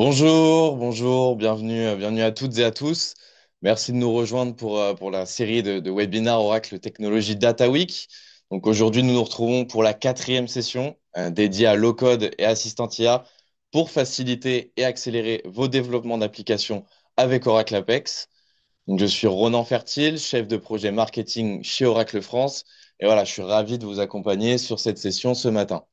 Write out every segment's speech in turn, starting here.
Bonjour, bonjour, bienvenue, bienvenue à toutes et à tous. Merci de nous rejoindre pour la série de webinaires Oracle Technology Data Week. Donc aujourd'hui, nous nous retrouvons pour la quatrième session dédiée à low-code et assistant IA pour faciliter et accélérer vos développements d'applications avec Oracle Apex. Donc je suis Ronan Fertile, chef de projet marketing chez Oracle France. Et voilà, je suis ravi de vous accompagner sur cette session ce matin.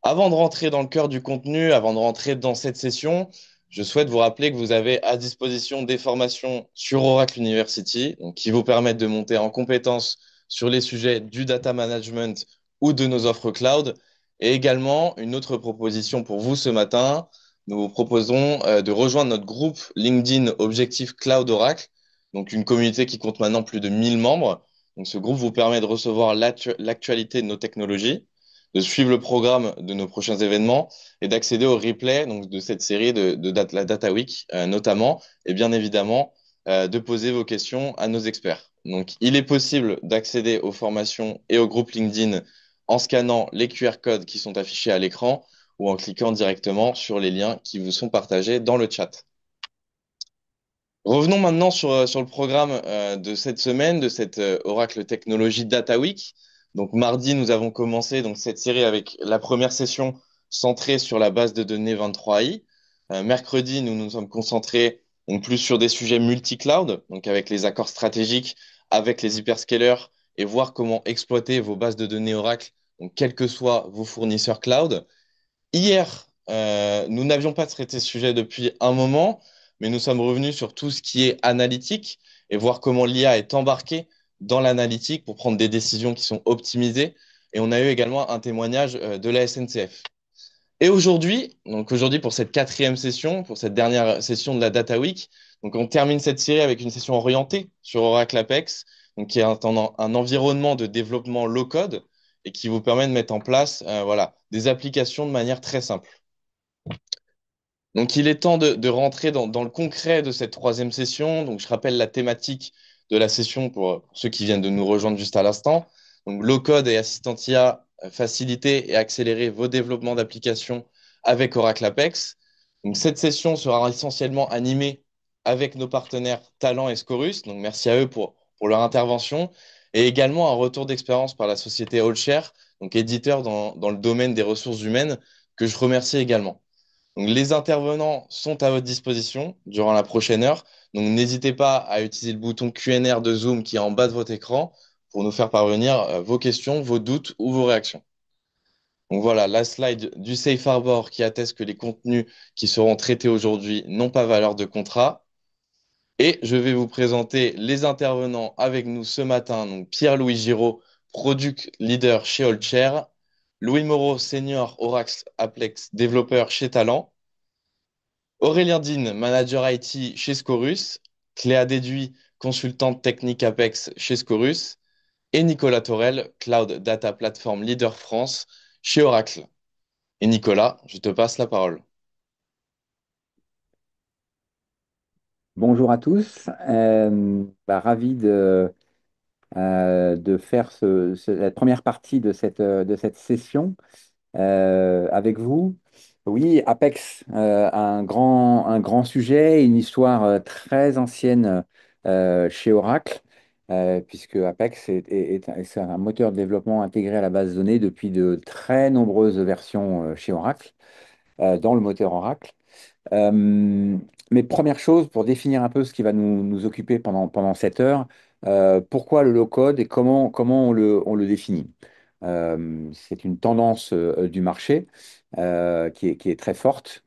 Avant de rentrer dans le cœur du contenu, avant de rentrer dans cette session, je souhaite vous rappeler que vous avez à disposition des formations sur Oracle University, donc qui vous permettent de monter en compétences sur les sujets du data management ou de nos offres cloud. Et également, une autre proposition pour vous ce matin, nous vous proposons de rejoindre notre groupe LinkedIn Objectif Cloud Oracle, donc une communauté qui compte maintenant plus de 1000 membres. Donc ce groupe vous permet de recevoir l'actualité de nos technologies, de suivre le programme de nos prochains événements et d'accéder au replay donc, de cette série la Data Week notamment, et bien évidemment de poser vos questions à nos experts. Donc, il est possible d'accéder aux formations et au groupe LinkedIn en scannant les QR codes qui sont affichés à l'écran ou en cliquant directement sur les liens qui vous sont partagés dans le chat. Revenons maintenant sur le programme de cette semaine, de cette Oracle Technology Data Week. Donc mardi, nous avons commencé donc, cette série avec la première session centrée sur la base de données 23i. Mercredi, nous nous sommes concentrés donc, plus sur des sujets multi-cloud, donc avec les accords stratégiques, avec les hyperscalers et voir comment exploiter vos bases de données Oracle, donc quels que soient vos fournisseurs cloud. Hier, nous n'avions pas traité ce sujet depuis un moment, mais nous sommes revenus sur tout ce qui est analytique et voir comment l'IA est embarquée dans l'analytique pour prendre des décisions qui sont optimisées. Et on a eu également un témoignage de la SNCF. Et aujourd'hui, donc aujourd'hui pour cette quatrième session, pour cette dernière session de la Data Week, donc on termine cette série avec une session orientée sur Oracle Apex, donc qui est un environnement de développement low-code et qui vous permet de mettre en place voilà, des applications de manière très simple. Donc il est temps de rentrer dans le concret de cette troisième session. Donc je rappelle la thématique de la session pour ceux qui viennent de nous rejoindre juste à l'instant. Donc low-code et assistant IA, faciliter et accélérer vos développements d'applications avec Oracle Apex. Donc cette session sera essentiellement animée avec nos partenaires Talent et Scorus. Donc merci à eux pour leur intervention. Et également un retour d'expérience par la société Allshare, donc éditeur dans le domaine des ressources humaines, que je remercie également. Donc, les intervenants sont à votre disposition durant la prochaine heure. Donc, n'hésitez pas à utiliser le bouton Q&R de Zoom qui est en bas de votre écran pour nous faire parvenir vos questions, vos doutes ou vos réactions. Donc voilà, la slide du Safe Harbor qui atteste que les contenus qui seront traités aujourd'hui n'ont pas valeur de contrat. Et je vais vous présenter les intervenants avec nous ce matin. Donc Pierre-Louis Giraud, Product Leader chez Allshare, Louis Moreau, Senior Oracle Aplex, développeur chez Talent, Aurélien Dean, manager IT chez Scorus, Cléa Déduit, consultante technique Apex chez Scorus, et Nicolas Torel, Cloud Data Platform Leader France chez Oracle. Et Nicolas, je te passe la parole. Bonjour à tous. Ravi de faire la première partie de cette session avec vous. Oui, Apex, un grand sujet, une histoire très ancienne chez Oracle, puisque Apex c'est un moteur de développement intégré à la base de données depuis de très nombreuses versions chez Oracle, dans le moteur Oracle. Euh, mais première chose, pour définir un peu ce qui va nous occuper pendant cette heure, pourquoi le low-code et comment on le définit? C'est une tendance du marché qui est très forte.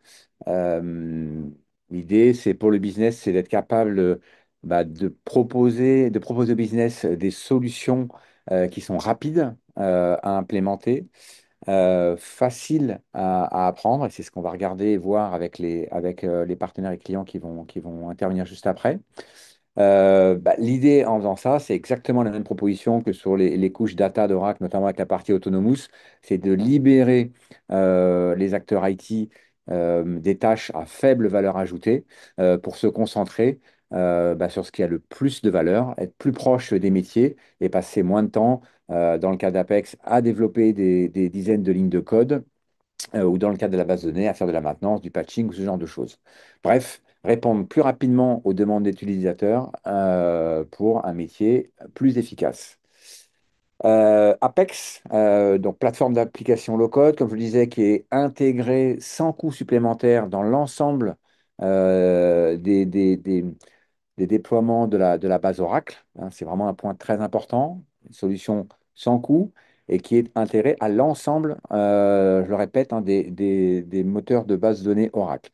Euh, L'idée, c'est pour le business, c'est d'être capable de proposer au business des solutions qui sont rapides à implémenter, facile à apprendre, et c'est ce qu'on va regarder et voir avec les partenaires et clients qui vont intervenir juste après. L'idée en faisant ça, c'est exactement la même proposition que sur les couches data d'Oracle, notamment avec la partie Autonomous, c'est de libérer les acteurs IT des tâches à faible valeur ajoutée pour se concentrer sur ce qui a le plus de valeur, être plus proche des métiers et passer moins de temps, dans le cas d'Apex, à développer des dizaines de lignes de code ou dans le cadre de la base de données, à faire de la maintenance, du patching ou ce genre de choses. Bref, répondre plus rapidement aux demandes des utilisateurs pour un métier plus efficace. Apex, donc plateforme d'application low-code, comme je le disais, qui est intégrée sans coût supplémentaire dans l'ensemble des déploiements de la base Oracle, hein. C'est vraiment un point très important, une solution sans coût et qui est intégrée à l'ensemble, je le répète, hein, des moteurs de base de données Oracle.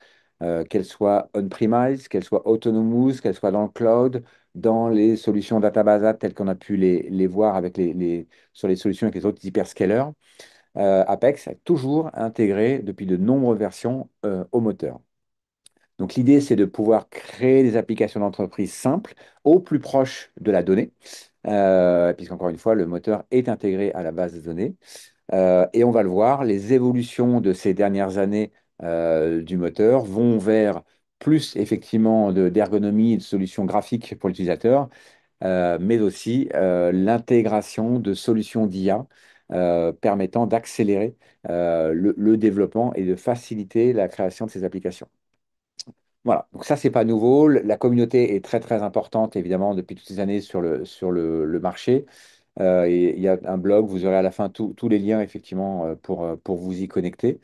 Qu'elles soient on-premise, qu'elles soient autonomous, qu'elles soient dans le cloud, dans les solutions database telles qu'on a pu les voir avec sur les solutions avec les autres hyperscalers. Apex est toujours intégré depuis de nombreuses versions au moteur. Donc l'idée, c'est de pouvoir créer des applications d'entreprise simples au plus proche de la donnée, puisqu'encore une fois, le moteur est intégré à la base de données. Et on va le voir, les évolutions de ces dernières années du moteur vont vers plus effectivement d'ergonomie et de solutions graphiques pour l'utilisateur, mais aussi l'intégration de solutions d'IA permettant d'accélérer le développement et de faciliter la création de ces applications. Voilà, donc ça, c'est pas nouveau. La communauté est très, très importante, évidemment, depuis toutes ces années sur le marché. Et il y a un blog, vous aurez à la fin tous les liens, effectivement, pour vous y connecter.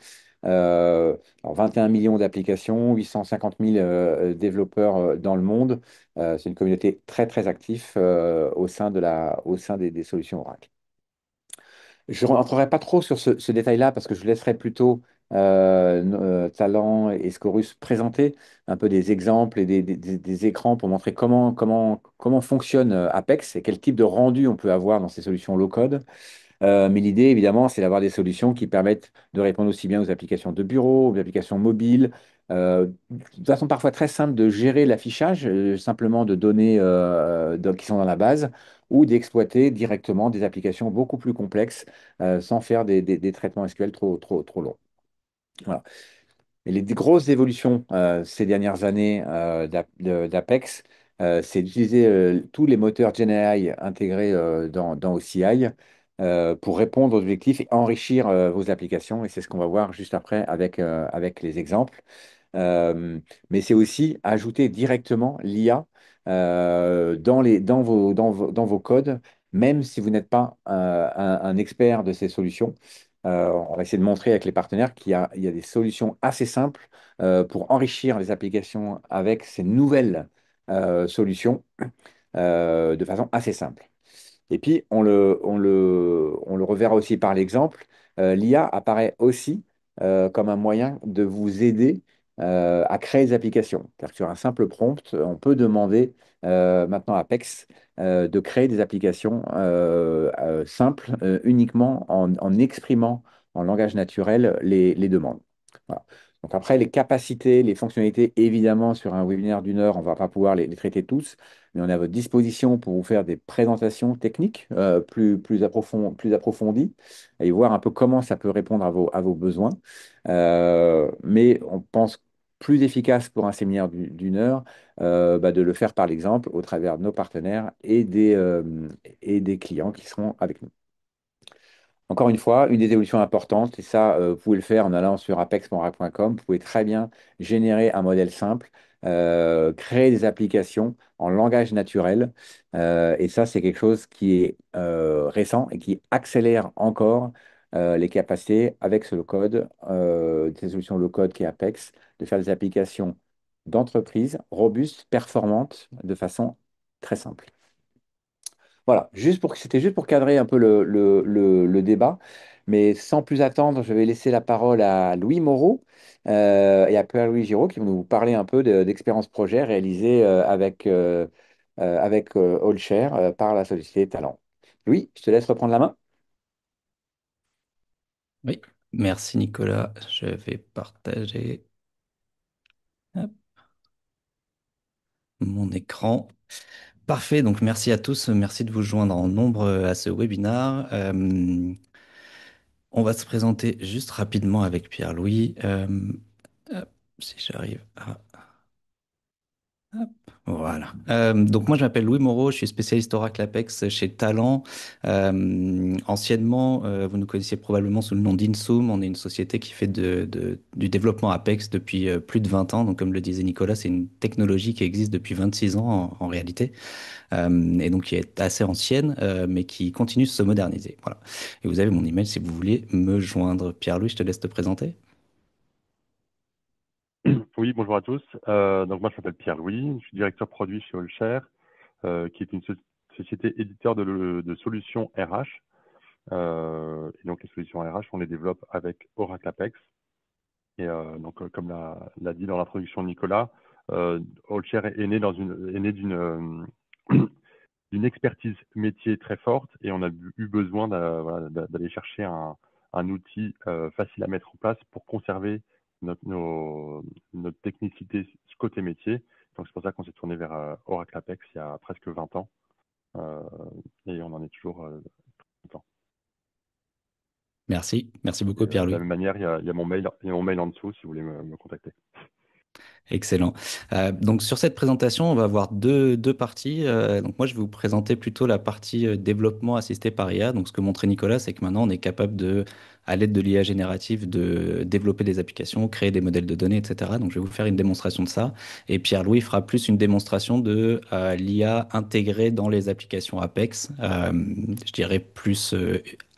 Euh, alors 21 millions d'applications, 850 000 développeurs dans le monde. C'est une communauté très, très active au sein des solutions Oracle. Je ne rentrerai pas trop sur ce détail-là parce que je laisserai plutôt Talent et Scorus présenter un peu des exemples et des écrans pour montrer comment fonctionne Apex et quel type de rendu on peut avoir dans ces solutions low-code. Mais l'idée, évidemment, c'est d'avoir des solutions qui permettent de répondre aussi bien aux applications de bureau, aux applications mobiles, de façon parfois très simple de gérer l'affichage, simplement de données qui sont dans la base, ou d'exploiter directement des applications beaucoup plus complexes sans faire des traitements SQL trop longs. Voilà. Et les grosses évolutions ces dernières années d'Apex, c'est d'utiliser tous les moteurs GenAI intégrés dans OCI pour répondre aux objectifs et enrichir vos applications. Et c'est ce qu'on va voir juste après avec les exemples. Mais c'est aussi ajouter directement l'IA dans vos codes, même si vous n'êtes pas un expert de ces solutions. On va essayer de montrer avec les partenaires il y a des solutions assez simples pour enrichir les applications avec ces nouvelles solutions de façon assez simple. Et puis, on le reverra aussi par l'exemple. L'IA apparaît aussi comme un moyen de vous aider à créer des applications. C'est-à-dire que sur un simple prompt, on peut demander maintenant à Apex de créer des applications simples uniquement en exprimant en langage naturel les demandes. Voilà. Donc après, les capacités, les fonctionnalités, évidemment, sur un webinaire d'une heure, on ne va pas pouvoir les traiter tous, mais on est à votre disposition pour vous faire des présentations techniques plus approfondies et voir un peu comment ça peut répondre à vos besoins. Mais on pense plus efficace pour un séminaire d'une heure de le faire par l'exemple au travers de nos partenaires et des clients qui seront avec nous. Encore une fois, une des évolutions importantes, et ça, vous pouvez le faire en allant sur apex.oracle.com. Vous pouvez très bien générer un modèle simple, créer des applications en langage naturel. Et ça, c'est quelque chose qui est récent et qui accélère encore les capacités avec ce low-code, ces solutions low-code qui est Apex, de faire des applications d'entreprise robustes, performantes, de façon très simple. Voilà, c'était juste pour cadrer un peu le débat. Mais sans plus attendre, je vais laisser la parole à Louis Moreau et à Pierre-Louis Giraud qui vont nous parler un peu d'expérience projet réalisée avec Allshare par la société Talent. Louis, je te laisse reprendre la main. Oui, merci Nicolas. Je vais partager hop, mon écran. Parfait, donc merci à tous. Merci de vous joindre en nombre à ce webinaire. On va se présenter juste rapidement avec Pierre-Louis. Hop, si j'arrive à Hop, voilà. Donc moi je m'appelle Louis Moreau, je suis spécialiste Oracle Apex chez Talent. Anciennement, vous nous connaissiez probablement sous le nom d'Insoom. On est une société qui fait du développement Apex depuis plus de 20 ans. Donc comme le disait Nicolas, c'est une technologie qui existe depuis 26 ans en réalité. Et donc qui est assez ancienne, mais qui continue de se moderniser. Voilà. Et vous avez mon email si vous voulez me joindre. Pierre-Louis, je te laisse te présenter. Oui, bonjour à tous. Donc moi, je m'appelle Pierre-Louis, je suis directeur produit chez Allshare, qui est une société éditeur de solutions RH. Et donc les solutions RH, on les développe avec Oracle Apex. Et donc comme l'a dit dans l'introduction de Nicolas, Allshare est né d'une expertise métier très forte et on a eu besoin d'aller chercher un outil facile à mettre en place pour conserver notre technicité côté métier. Donc c'est pour ça qu'on s'est tourné vers Oracle Apex il y a presque 20 ans euh, et on en est toujours content. Merci. Merci Et beaucoup, de la Pierre-Louis. même manière, il y a mon mail en dessous si vous voulez me contacter. Excellent. Donc sur cette présentation, on va avoir deux parties. Donc moi, je vais vous présenter plutôt la partie développement assisté par IA. Donc ce que montrait Nicolas, c'est que maintenant, on est capable de, à l'aide de l'IA générative, de développer des applications, créer des modèles de données, etc. Donc je vais vous faire une démonstration de ça. Et Pierre-Louis fera plus une démonstration de l'IA intégrée dans les applications Apex. Je dirais plus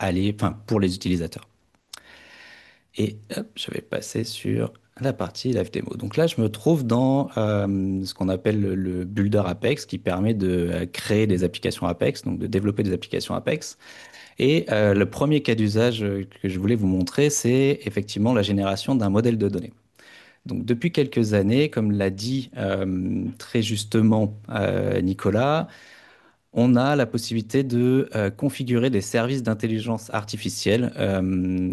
enfin, pour les utilisateurs. Et hop, je vais passer sur la partie live démo. Donc là, je me trouve dans ce qu'on appelle le Builder Apex, qui permet de créer des applications Apex, donc de développer des applications Apex. Et le premier cas d'usage que je voulais vous montrer, c'est effectivement la génération d'un modèle de données. Donc depuis quelques années, comme l'a dit très justement Nicolas, on a la possibilité de configurer des services d'intelligence artificielle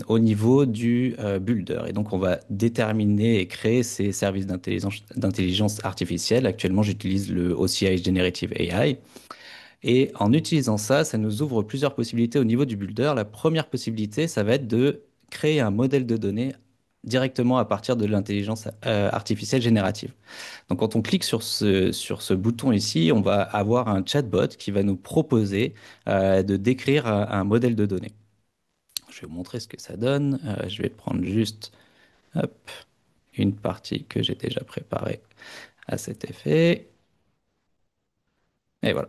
au niveau du builder. Et donc, on va déterminer et créer ces services d'intelligence artificielle. Actuellement, j'utilise le OCI Generative AI. Et en utilisant ça, ça nous ouvre plusieurs possibilités au niveau du builder. La première possibilité, ça va être de créer un modèle de données directement à partir de l'intelligence artificielle générative. Donc, quand on clique sur ce bouton ici, on va avoir un chatbot qui va nous proposer de décrire un modèle de données. Je vais vous montrer ce que ça donne. Je vais prendre juste hop, une partie que j'ai déjà préparée à cet effet. Et voilà.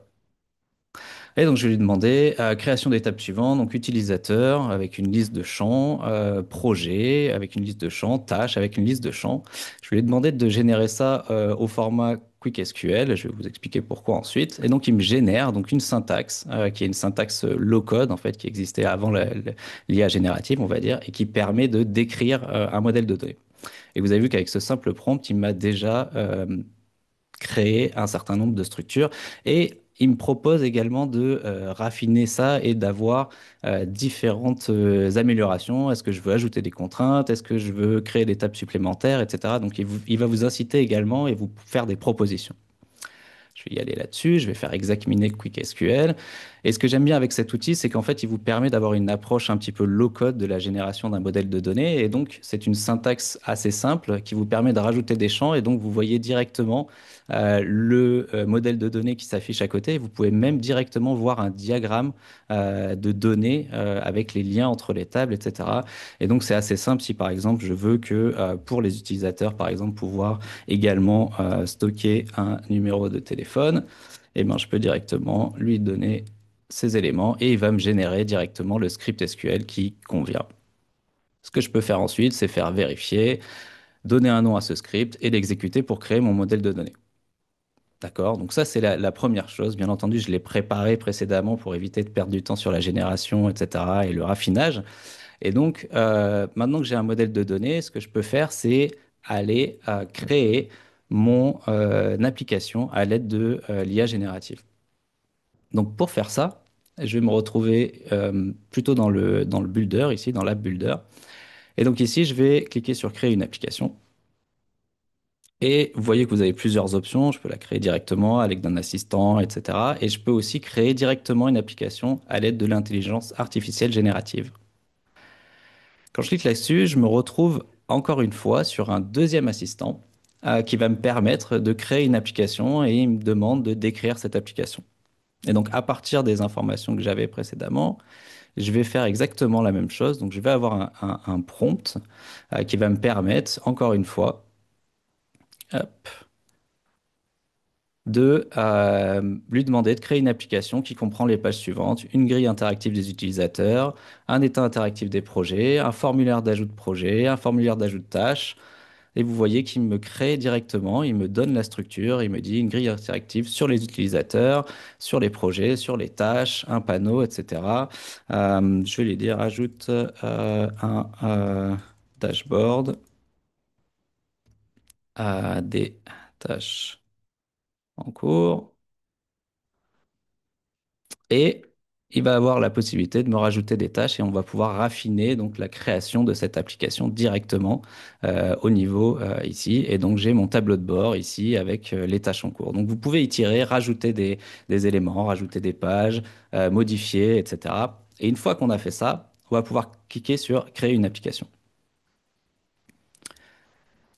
Et donc, je vais lui demander création d'étape suivante, donc utilisateur avec une liste de champs, projet avec une liste de champs, tâche avec une liste de champs. Je vais lui demander de générer ça au format Quick SQL. Je vais vous expliquer pourquoi ensuite. Et donc, il me génère donc une syntaxe qui est une syntaxe low code en fait qui existait avant l'IA générative, on va dire, et qui permet de décrire un modèle de données. Et vous avez vu qu'avec ce simple prompt, il m'a déjà créer un certain nombre de structures. Et il me propose également de raffiner ça et d'avoir différentes améliorations. Est-ce que je veux ajouter des contraintes? Est-ce que je veux créer des tables supplémentaires, etc. Donc il va vous inciter également et vous faire des propositions. Je vais y aller là-dessus, je vais faire examiner Quick SQL. Et ce que j'aime bien avec cet outil, c'est qu'en fait, il vous permet d'avoir une approche un petit peu low-code de la génération d'un modèle de données. Et donc, c'est une syntaxe assez simple qui vous permet de rajouter des champs. Et donc, vous voyez directement le modèle de données qui s'affiche à côté. Vous pouvez même directement voir un diagramme de données avec les liens entre les tables, etc. Et donc, c'est assez simple si, par exemple, je veux que pour les utilisateurs, par exemple, pouvoir également stocker un numéro de téléphone, et ben, je peux directement lui donner ces éléments et il va me générer directement le script SQL qui convient. Ce que je peux faire ensuite, c'est faire vérifier, donner un nom à ce script et l'exécuter pour créer mon modèle de données. D'accord? Donc ça, c'est la première chose. Bien entendu, je l'ai préparé précédemment pour éviter de perdre du temps sur la génération, etc. et le raffinage. Et donc, maintenant que j'ai un modèle de données, ce que je peux faire, c'est aller créer mon application à l'aide de l'IA générative. Donc, pour faire ça, je vais me retrouver plutôt dans le builder, ici, dans l'app builder. Et donc ici, je vais cliquer sur créer une application. Et vous voyez que vous avez plusieurs options. Je peux la créer directement avec d'un assistant, etc. Et je peux aussi créer directement une application à l'aide de l'intelligence artificielle générative. Quand je clique là-dessus, je me retrouve encore une fois sur un deuxième assistant qui va me permettre de créer une application et il me demande de décrire cette application. Et donc, à partir des informations que j'avais précédemment, je vais faire exactement la même chose. Donc, je vais avoir un prompt qui va me permettre, encore une fois, hop, de lui demander de créer une application qui comprend les pages suivantes, une grille interactive des utilisateurs, un état interactif des projets, un formulaire d'ajout de projet, un formulaire d'ajout de tâches. Et vous voyez qu'il me crée directement, il me donne la structure, il me dit une grille interactive sur les utilisateurs, sur les projets, sur les tâches, un panneau, etc. Je vais lui dire ajoute un dashboard à des tâches en cours. Et il va avoir la possibilité de me rajouter des tâches et on va pouvoir raffiner donc la création de cette application directement au niveau ici. Et donc j'ai mon tableau de bord ici avec les tâches en cours. Donc vous pouvez itérer, rajouter des éléments, rajouter des pages, modifier, etc. Et une fois qu'on a fait ça, on va pouvoir cliquer sur créer une application.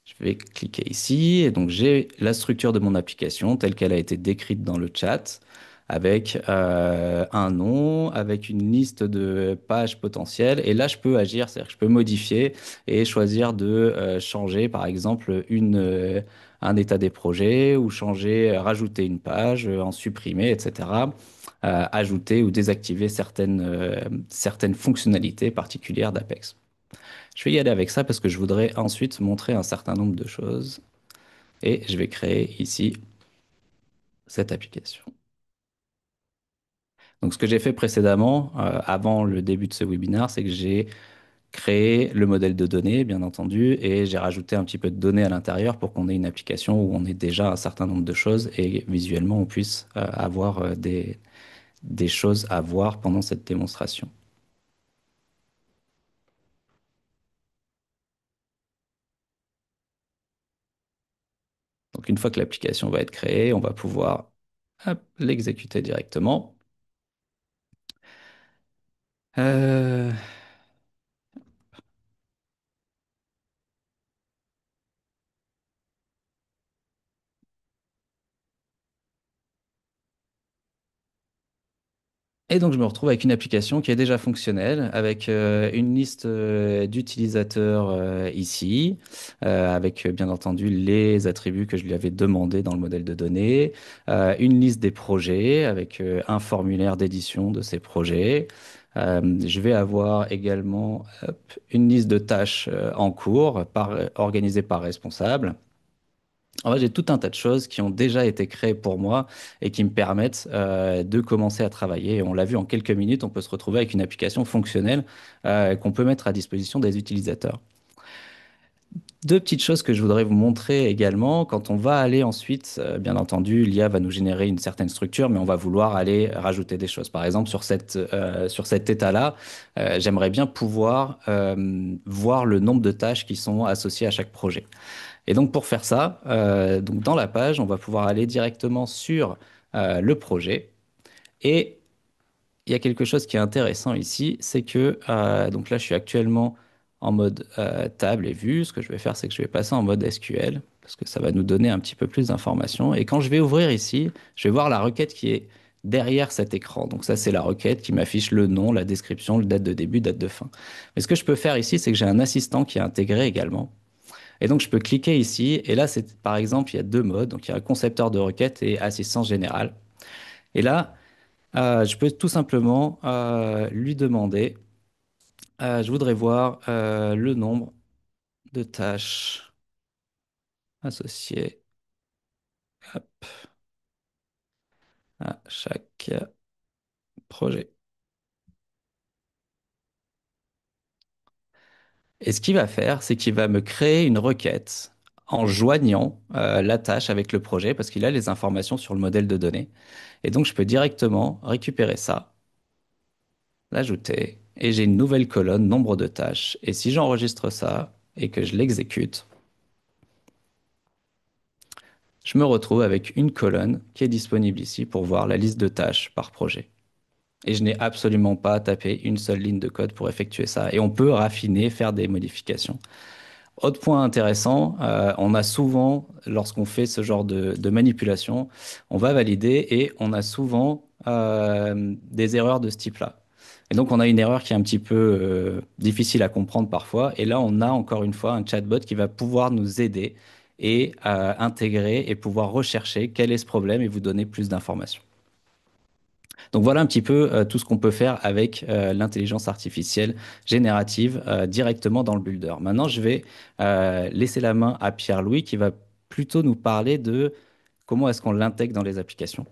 Je vais cliquer ici et donc j'ai la structure de mon application telle qu'elle a été décrite dans le chat avec un nom, avec une liste de pages potentielles et là je peux agir, c'est-à-dire que je peux modifier et choisir de changer par exemple un état des projets ou changer, rajouter une page, en supprimer, etc. Ajouter ou désactiver certaines fonctionnalités particulières d'Apex. Je vais y aller avec ça parce que je voudrais ensuite montrer un certain nombre de choses. Et je vais créer ici cette application. Donc ce que j'ai fait précédemment, avant le début de ce webinaire, c'est que j'ai créé le modèle de données, bien entendu, et j'ai rajouté un petit peu de données à l'intérieur pour qu'on ait une application où on ait déjà un certain nombre de choses et visuellement on puisse avoir des choses à voir pendant cette démonstration. Donc une fois que l'application va être créée, on va pouvoir l'exécuter directement. Euh, Et donc, je me retrouve avec une application qui est déjà fonctionnelle, avec une liste d'utilisateurs ici, avec bien entendu les attributs que je lui avais demandé dans le modèle de données, une liste des projets avec un formulaire d'édition de ces projets. Je vais avoir également une liste de tâches en cours, organisées par responsable. En fait, j'ai tout un tas de choses qui ont déjà été créées pour moi et qui me permettent de commencer à travailler. Et on l'a vu en quelques minutes, on peut se retrouver avec une application fonctionnelle qu'on peut mettre à disposition des utilisateurs. Deux petites choses que je voudrais vous montrer également. Quand on va aller ensuite, bien entendu, l'IA va nous générer une certaine structure, mais on va vouloir aller rajouter des choses. Par exemple, sur cet état-là, j'aimerais bien pouvoir voir le nombre de tâches qui sont associées à chaque projet. Et donc pour faire ça, donc dans la page, on va pouvoir aller directement sur le projet. Et il y a quelque chose qui est intéressant ici, c'est que donc là je suis actuellement en mode table et vue. Ce que je vais faire, c'est que je vais passer en mode SQL parce que ça va nous donner un petit peu plus d'informations. Et quand je vais ouvrir ici, je vais voir la requête qui est derrière cet écran. Donc ça, c'est la requête qui m'affiche le nom, la description, le date de début, date de fin. Mais ce que je peux faire ici, c'est que j'ai un assistant qui est intégré également. Et donc, je peux cliquer ici. Et là, c'est par exemple, il y a deux modes. Donc, il y a un concepteur de requête et assistance générale. Et là, je peux tout simplement lui demander, je voudrais voir le nombre de tâches associées hop, à chaque projet. Et ce qu'il va faire, c'est qu'il va me créer une requête en joignant la tâche avec le projet parce qu'il a les informations sur le modèle de données. Et donc, je peux directement récupérer ça, l'ajouter, et j'ai une nouvelle colonne, nombre de tâches. Et si j'enregistre ça et que je l'exécute, je me retrouve avec une colonne qui est disponible ici pour voir la liste de tâches par projet. Et je n'ai absolument pas tapé une seule ligne de code pour effectuer ça. Et on peut raffiner, faire des modifications. Autre point intéressant, on a souvent, lorsqu'on fait ce genre de manipulation, on va valider et on a souvent des erreurs de ce type-là. Et donc, on a une erreur qui est un petit peu difficile à comprendre parfois. Et là, on a encore une fois un chatbot qui va pouvoir nous aider et intégrer et pouvoir rechercher quel est ce problème et vous donner plus d'informations. Donc voilà un petit peu tout ce qu'on peut faire avec l'intelligence artificielle générative directement dans le Builder. Maintenant, je vais laisser la main à Pierre-Louis qui va plutôt nous parler de comment est-ce qu'on l'intègre dans les applications.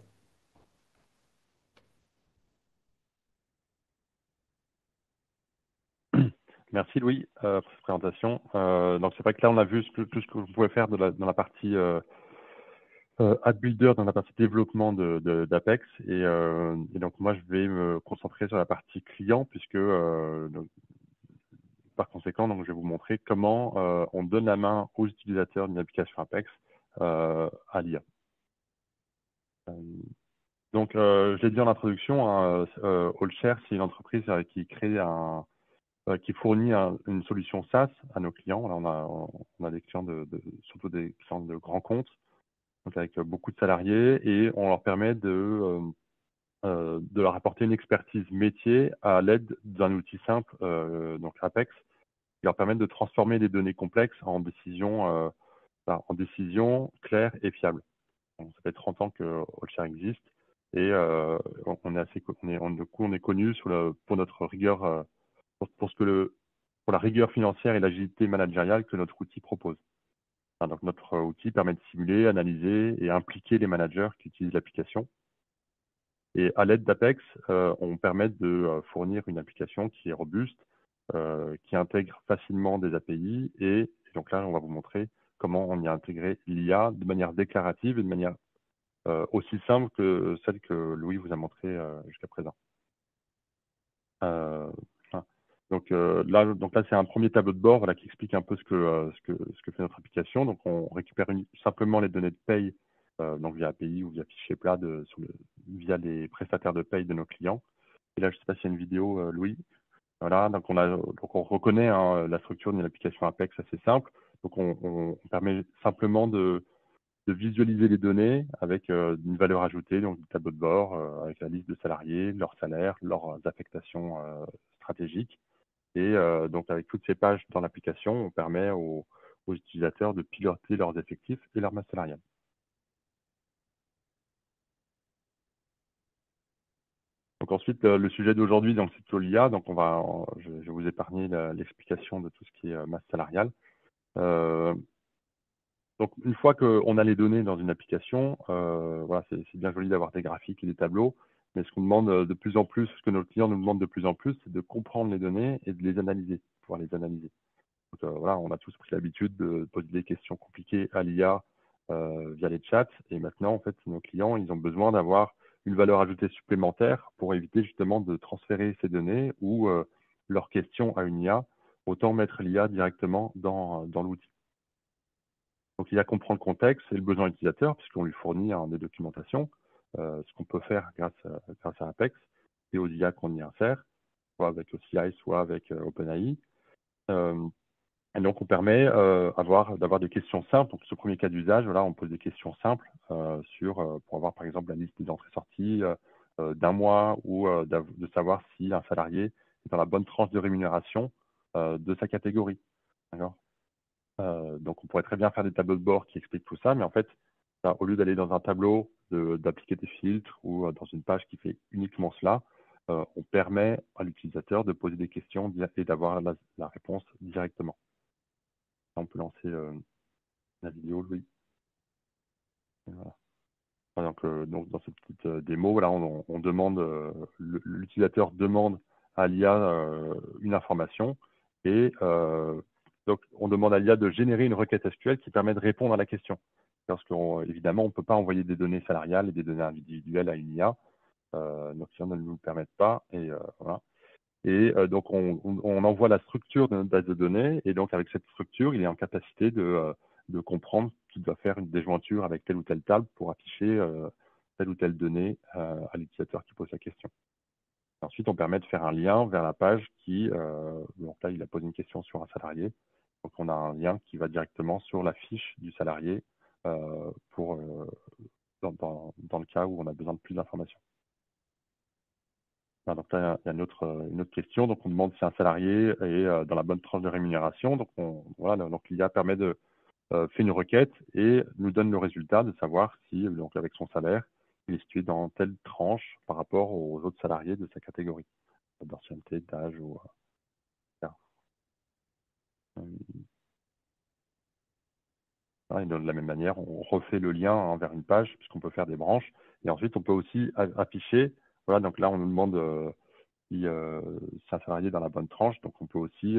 Merci Louis pour cette présentation. Donc c'est vrai que là on a vu tout ce que vous pouvez faire dans la partie Ad Builder, dans la partie développement d'Apex et donc moi je vais me concentrer sur la partie client puisque par conséquent donc je vais vous montrer comment on donne la main aux utilisateurs d'une application Apex à l'IA. Donc je l'ai dit en introduction, hein, Allshare c'est une entreprise qui crée qui fournit une solution SaaS à nos clients. Là, on a des clients surtout des clients de grands comptes, donc avec beaucoup de salariés, et on leur permet de leur apporter une expertise métier à l'aide d'un outil simple, donc Apex, qui leur permet de transformer des données complexes en décisions claires et fiables. Donc, ça fait 30 ans que Allshare existe et on est connu pour notre rigueur pour la rigueur financière et l'agilité managériale que notre outil propose. Donc, notre outil permet de simuler, analyser et impliquer les managers qui utilisent l'application. Et à l'aide d'Apex, on permet de fournir une application qui est robuste, qui intègre facilement des API. Et donc là, on va vous montrer comment on y a intégré l'IA de manière déclarative et de manière aussi simple que celle que Louis vous a montré jusqu'à présent. Donc là, c'est un premier tableau de bord voilà, qui explique un peu ce que fait notre application. Donc, on récupère simplement les données de paye donc via API ou via fichier plat via les prestataires de paye de nos clients. Et là, je ne sais pas s'il y a une vidéo, Louis. Voilà, donc on reconnaît hein, la structure d'une application Apex assez simple. Donc, on permet simplement de visualiser les données avec une valeur ajoutée, donc du tableau de bord, avec la liste de salariés, leurs salaires, leurs affectations stratégiques. Et donc, avec toutes ces pages dans l'application, on permet aux utilisateurs de piloter leurs effectifs et leur masse salariale. Donc ensuite, le sujet d'aujourd'hui, c'est plutôt l'IA. Donc, je vais vous épargner l'explication de tout ce qui est masse salariale. Donc, une fois qu'on a les données dans une application, voilà, c'est bien joli d'avoir des graphiques et des tableaux, mais ce qu'on demande de plus en plus, ce que nos clients nous demandent de plus en plus, c'est de comprendre les données et de les analyser, pouvoir les analyser. Donc, voilà, on a tous pris l'habitude de poser des questions compliquées à l'IA via les chats. Et maintenant, en fait, nos clients, ils ont besoin d'avoir une valeur ajoutée supplémentaire pour éviter justement de transférer ces données ou leurs questions à une IA. Autant mettre l'IA directement dans l'outil. Donc, l'IA comprend le contexte et le besoin utilisateur, puisqu'on lui fournit des documentations, ce qu'on peut faire grâce à Apex et aux IA qu'on y insère, soit avec OCI, soit avec OpenAI. Et donc, on permet d'avoir des questions simples. Donc, ce premier cas d'usage, voilà, on pose des questions simples pour avoir, par exemple, la liste des entrées-sorties d'un mois ou de savoir si un salarié est dans la bonne tranche de rémunération de sa catégorie. Donc, on pourrait très bien faire des tableaux de bord qui expliquent tout ça, mais en fait, au lieu d'aller dans un tableau, d'appliquer des filtres ou dans une page qui fait uniquement cela, on permet à l'utilisateur de poser des questions et d'avoir la réponse directement. On peut lancer la vidéo, Louis. Voilà. Donc, dans cette petite démo, voilà, on demande, l'utilisateur demande à l'IA une information et donc on demande à l'IA de générer une requête SQL qui permet de répondre à la question. Parce qu'évidemment, on ne peut pas envoyer des données salariales et des données individuelles à une IA. Nos clients ne nous le permettent pas. Et voilà. Et donc, on envoie la structure de notre base de données. Et donc, avec cette structure, il est en capacité de comprendre qu'il doit faire une déjointure avec telle ou telle table pour afficher telle ou telle donnée à l'utilisateur qui pose la question. Ensuite, on permet de faire un lien vers la page donc là, il a posé une question sur un salarié. Donc, on a un lien qui va directement sur la fiche du salarié pour, dans le cas où on a besoin de plus d'informations. Donc là, il y a une autre question. Donc, on demande si un salarié est dans la bonne tranche de rémunération. Donc, voilà, donc l'IA permet de fait une requête et nous donne le résultat de savoir si, donc avec son salaire, il est situé dans telle tranche par rapport aux autres salariés de sa catégorie, d'ancienneté, d'âge ou etc. Et de la même manière, on refait le lien vers une page puisqu'on peut faire des branches. Et ensuite, on peut aussi afficher. Voilà, donc là, on nous demande si c'est un salarié dans la bonne tranche. Donc, on peut aussi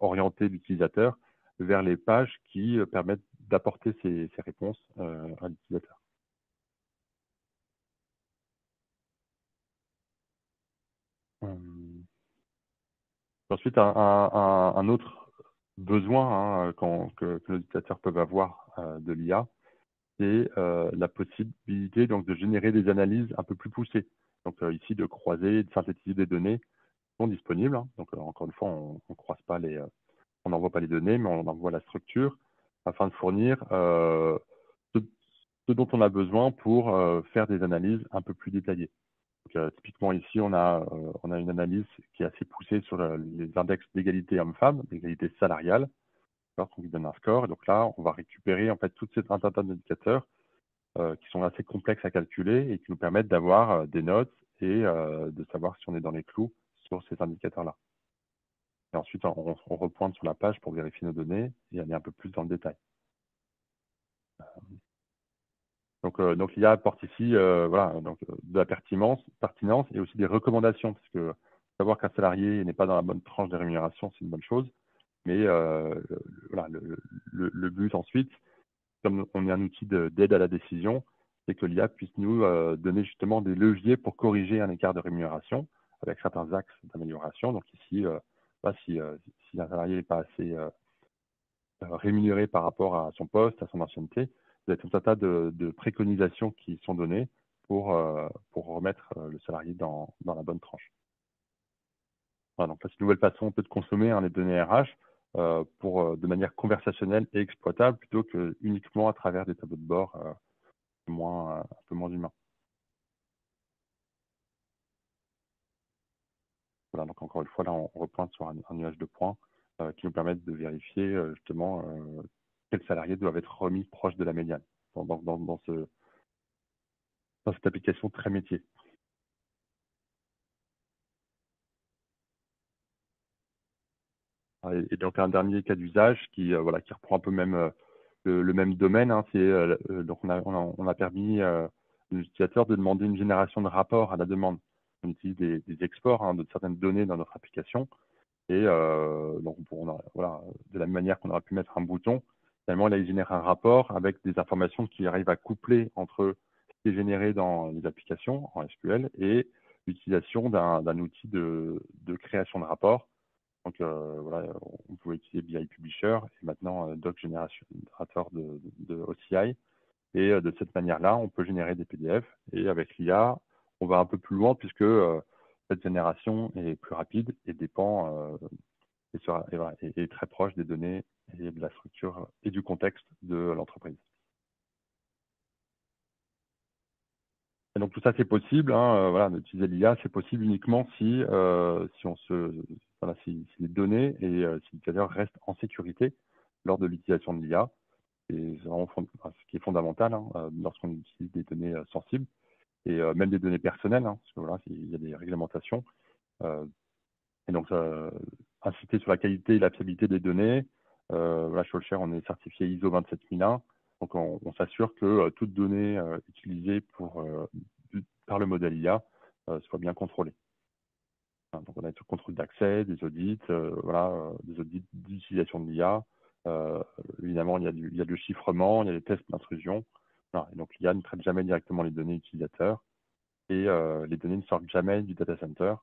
orienter l'utilisateur vers les pages qui permettent d'apporter ces réponses à l'utilisateur. Ensuite, un autre besoin que nos utilisateurs peuvent avoir de l'IA, c'est la possibilité donc, de générer des analyses un peu plus poussées. Donc ici, de croiser, de synthétiser des données qui sont disponibles. Donc encore une fois, on ne croise pas on n'envoie pas les données, mais on envoie la structure afin de fournir ce dont on a besoin pour faire des analyses un peu plus détaillées. Donc, typiquement ici, on a une analyse qui est assez poussée sur les index d'égalité homme-femme, d'égalité salariale, qui donne un score. Et donc là, on va récupérer en fait tout un tas d'indicateurs qui sont assez complexes à calculer et qui nous permettent d'avoir des notes et de savoir si on est dans les clous sur ces indicateurs-là. Et ensuite, on repointe sur la page pour vérifier nos données et aller un peu plus dans le détail. Donc l'IA apporte ici voilà, donc, de la pertinence et aussi des recommandations, parce que savoir qu'un salarié n'est pas dans la bonne tranche de rémunération, c'est une bonne chose. Mais voilà, le but ensuite, comme on est un outil d'aide à la décision, c'est que l'IA puisse nous donner justement des leviers pour corriger un écart de rémunération avec certains axes d'amélioration. Donc ici, si un salarié n'est pas assez rémunéré par rapport à son poste, à son ancienneté, il y a tout un tas de préconisations qui sont données pour remettre le salarié dans la bonne tranche. Voilà, donc là, c'est une nouvelle façon peut de consommer les données RH de manière conversationnelle et exploitable plutôt que uniquement à travers des tableaux de bord un peu moins humains. Voilà, donc encore une fois, là, on repointe sur un nuage de points qui nous permettent de vérifier justement quels salariés doivent être remis proche de la médiane dans cette application très métier. Et donc un dernier cas d'usage qui reprend un peu même le même domaine, c'est donc on a permis aux utilisateurs de demander une génération de rapports à la demande. On utilise des exports de certaines données dans notre application et donc voilà, de la même manière qu'on aurait pu mettre un bouton, finalement là il génère un rapport avec des informations qui arrivent à coupler entre ce qui est généré dans les applications en SQL et l'utilisation d'un outil de création de rapports. Donc voilà, on pouvait utiliser BI Publisher et maintenant Doc Générateur de OCI. Et de cette manière-là, on peut générer des PDF. Et avec l'IA, on va un peu plus loin puisque cette génération est plus rapide et dépend est très proche des données et de la structure et du contexte de l'entreprise. Et donc tout ça, c'est possible. Voilà, d'utiliser l'IA, c'est possible uniquement si les données et si l'utilisateur reste en sécurité lors de l'utilisation de l'IA. C'est vraiment ce qui est fondamental lorsqu'on utilise des données sensibles et même des données personnelles, parce que voilà, il y a des réglementations. Et donc, inciter sur la qualité et la fiabilité des données. Voilà, chez Allshare, on est certifié ISO 27001. Donc, on s'assure que toute donnée utilisée par le modèle IA soit bien contrôlée. Donc, on a tout le contrôle d'accès, des audits, des audits d'utilisation de l'IA. Évidemment, il y a du chiffrement, il y a des tests d'intrusion. Voilà, et donc, l'IA ne traite jamais directement les données utilisateurs et les données ne sortent jamais du data center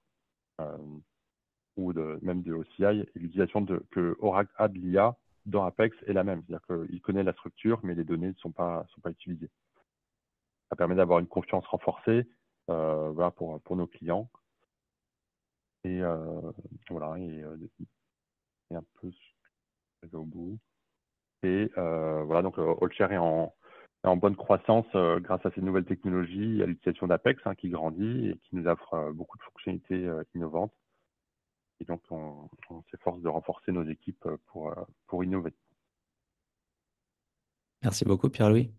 ou même de OCI. Et l'utilisation que Oracle a de l'IA dans Apex est la même. C'est-à-dire qu'il connaît la structure, mais les données ne sont pas utilisées. Ça permet d'avoir une confiance renforcée voilà, pour nos clients. Et voilà, et un peu au bout. Et voilà, donc Allshare est en bonne croissance grâce à ces nouvelles technologies et à l'utilisation d'Apex qui grandit et qui nous offre beaucoup de fonctionnalités innovantes. Et donc, on s'efforce de renforcer nos équipes pour innover. Merci beaucoup, Pierre-Louis.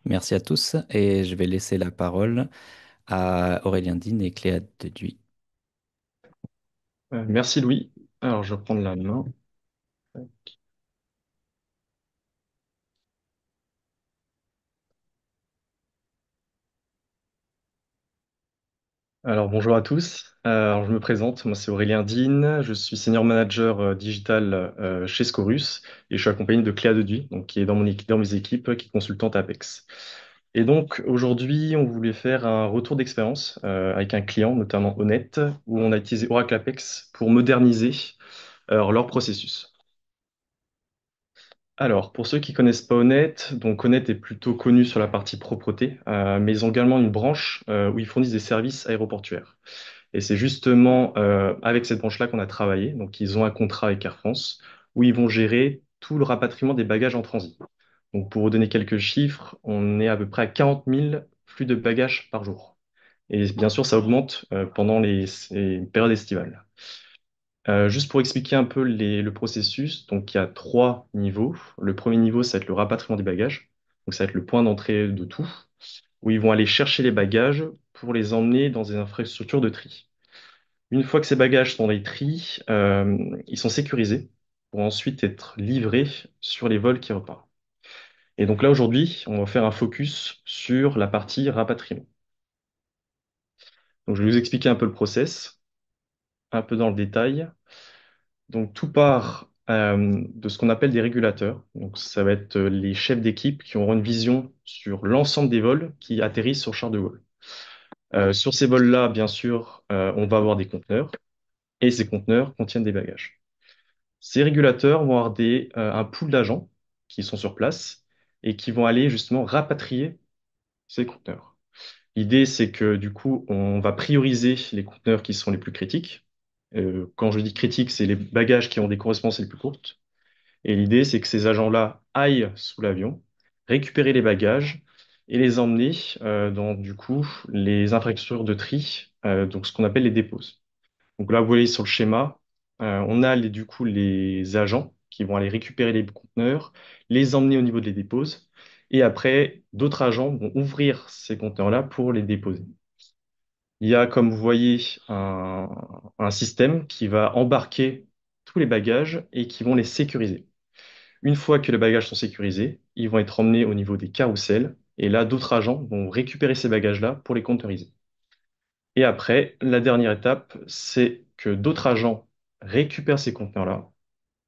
Merci à tous et je vais laisser la parole à Aurélien Dine et Cléa Deduy. Merci Louis. Alors je vais prendre la main. Alors bonjour à tous. Alors je me présente, moi c'est Aurélien Dine, je suis senior manager digital chez Scorus et je suis accompagné de Cléa Deduy, donc qui est dans mes équipes, qui est consultante Apex. Et donc aujourd'hui on voulait faire un retour d'expérience avec un client, notamment Honnête, où on a utilisé Oracle Apex pour moderniser leur processus. Alors, pour ceux qui connaissent pas Honnête, donc Honnête est plutôt connu sur la partie propreté, mais ils ont également une branche où ils fournissent des services aéroportuaires. Et c'est justement avec cette branche-là qu'on a travaillé. Donc, ils ont un contrat avec Air France où ils vont gérer tout le rapatriement des bagages en transit. Donc, pour vous donner quelques chiffres, on est à peu près à 40 000 flux de bagages par jour. Et bien sûr, ça augmente pendant les périodes estivales. Juste pour expliquer un peu le processus, donc il y a trois niveaux. Le premier niveau, ça va être le rapatriement des bagages. Donc ça va être le point d'entrée de tout, où ils vont aller chercher les bagages pour les emmener dans des infrastructures de tri. Une fois que ces bagages sont dans les tri, ils sont sécurisés pour ensuite être livrés sur les vols qui repartent. Et donc là, aujourd'hui, on va faire un focus sur la partie rapatriement. Donc je vais vous expliquer un peu le process, un peu dans le détail. Donc, tout part de ce qu'on appelle des régulateurs. Donc, ça va être les chefs d'équipe qui auront une vision sur l'ensemble des vols qui atterrissent sur Charles de Gaulle. Sur ces vols-là, bien sûr, on va avoir des conteneurs et ces conteneurs contiennent des bagages. Ces régulateurs vont avoir un pool d'agents qui sont sur place et qui vont aller justement rapatrier ces conteneurs. L'idée, c'est que du coup, on va prioriser les conteneurs qui sont les plus critiques. Quand je dis critiques, c'est les bagages qui ont des correspondances les plus courtes. Et l'idée, c'est que ces agents-là aillent sous l'avion, récupérer les bagages et les emmener dans, du coup, les infrastructures de tri, donc ce qu'on appelle les dépôts. Donc là, vous voyez sur le schéma, on a du coup les agents qui vont aller récupérer les conteneurs, les emmener au niveau des dépôts, et après, d'autres agents vont ouvrir ces conteneurs-là pour les déposer. Il y a, comme vous voyez, un système qui va embarquer tous les bagages et qui vont les sécuriser. Une fois que les bagages sont sécurisés, ils vont être emmenés au niveau des carrousels et là, d'autres agents vont récupérer ces bagages-là pour les compteriser. Et après, la dernière étape, c'est que d'autres agents récupèrent ces conteneurs-là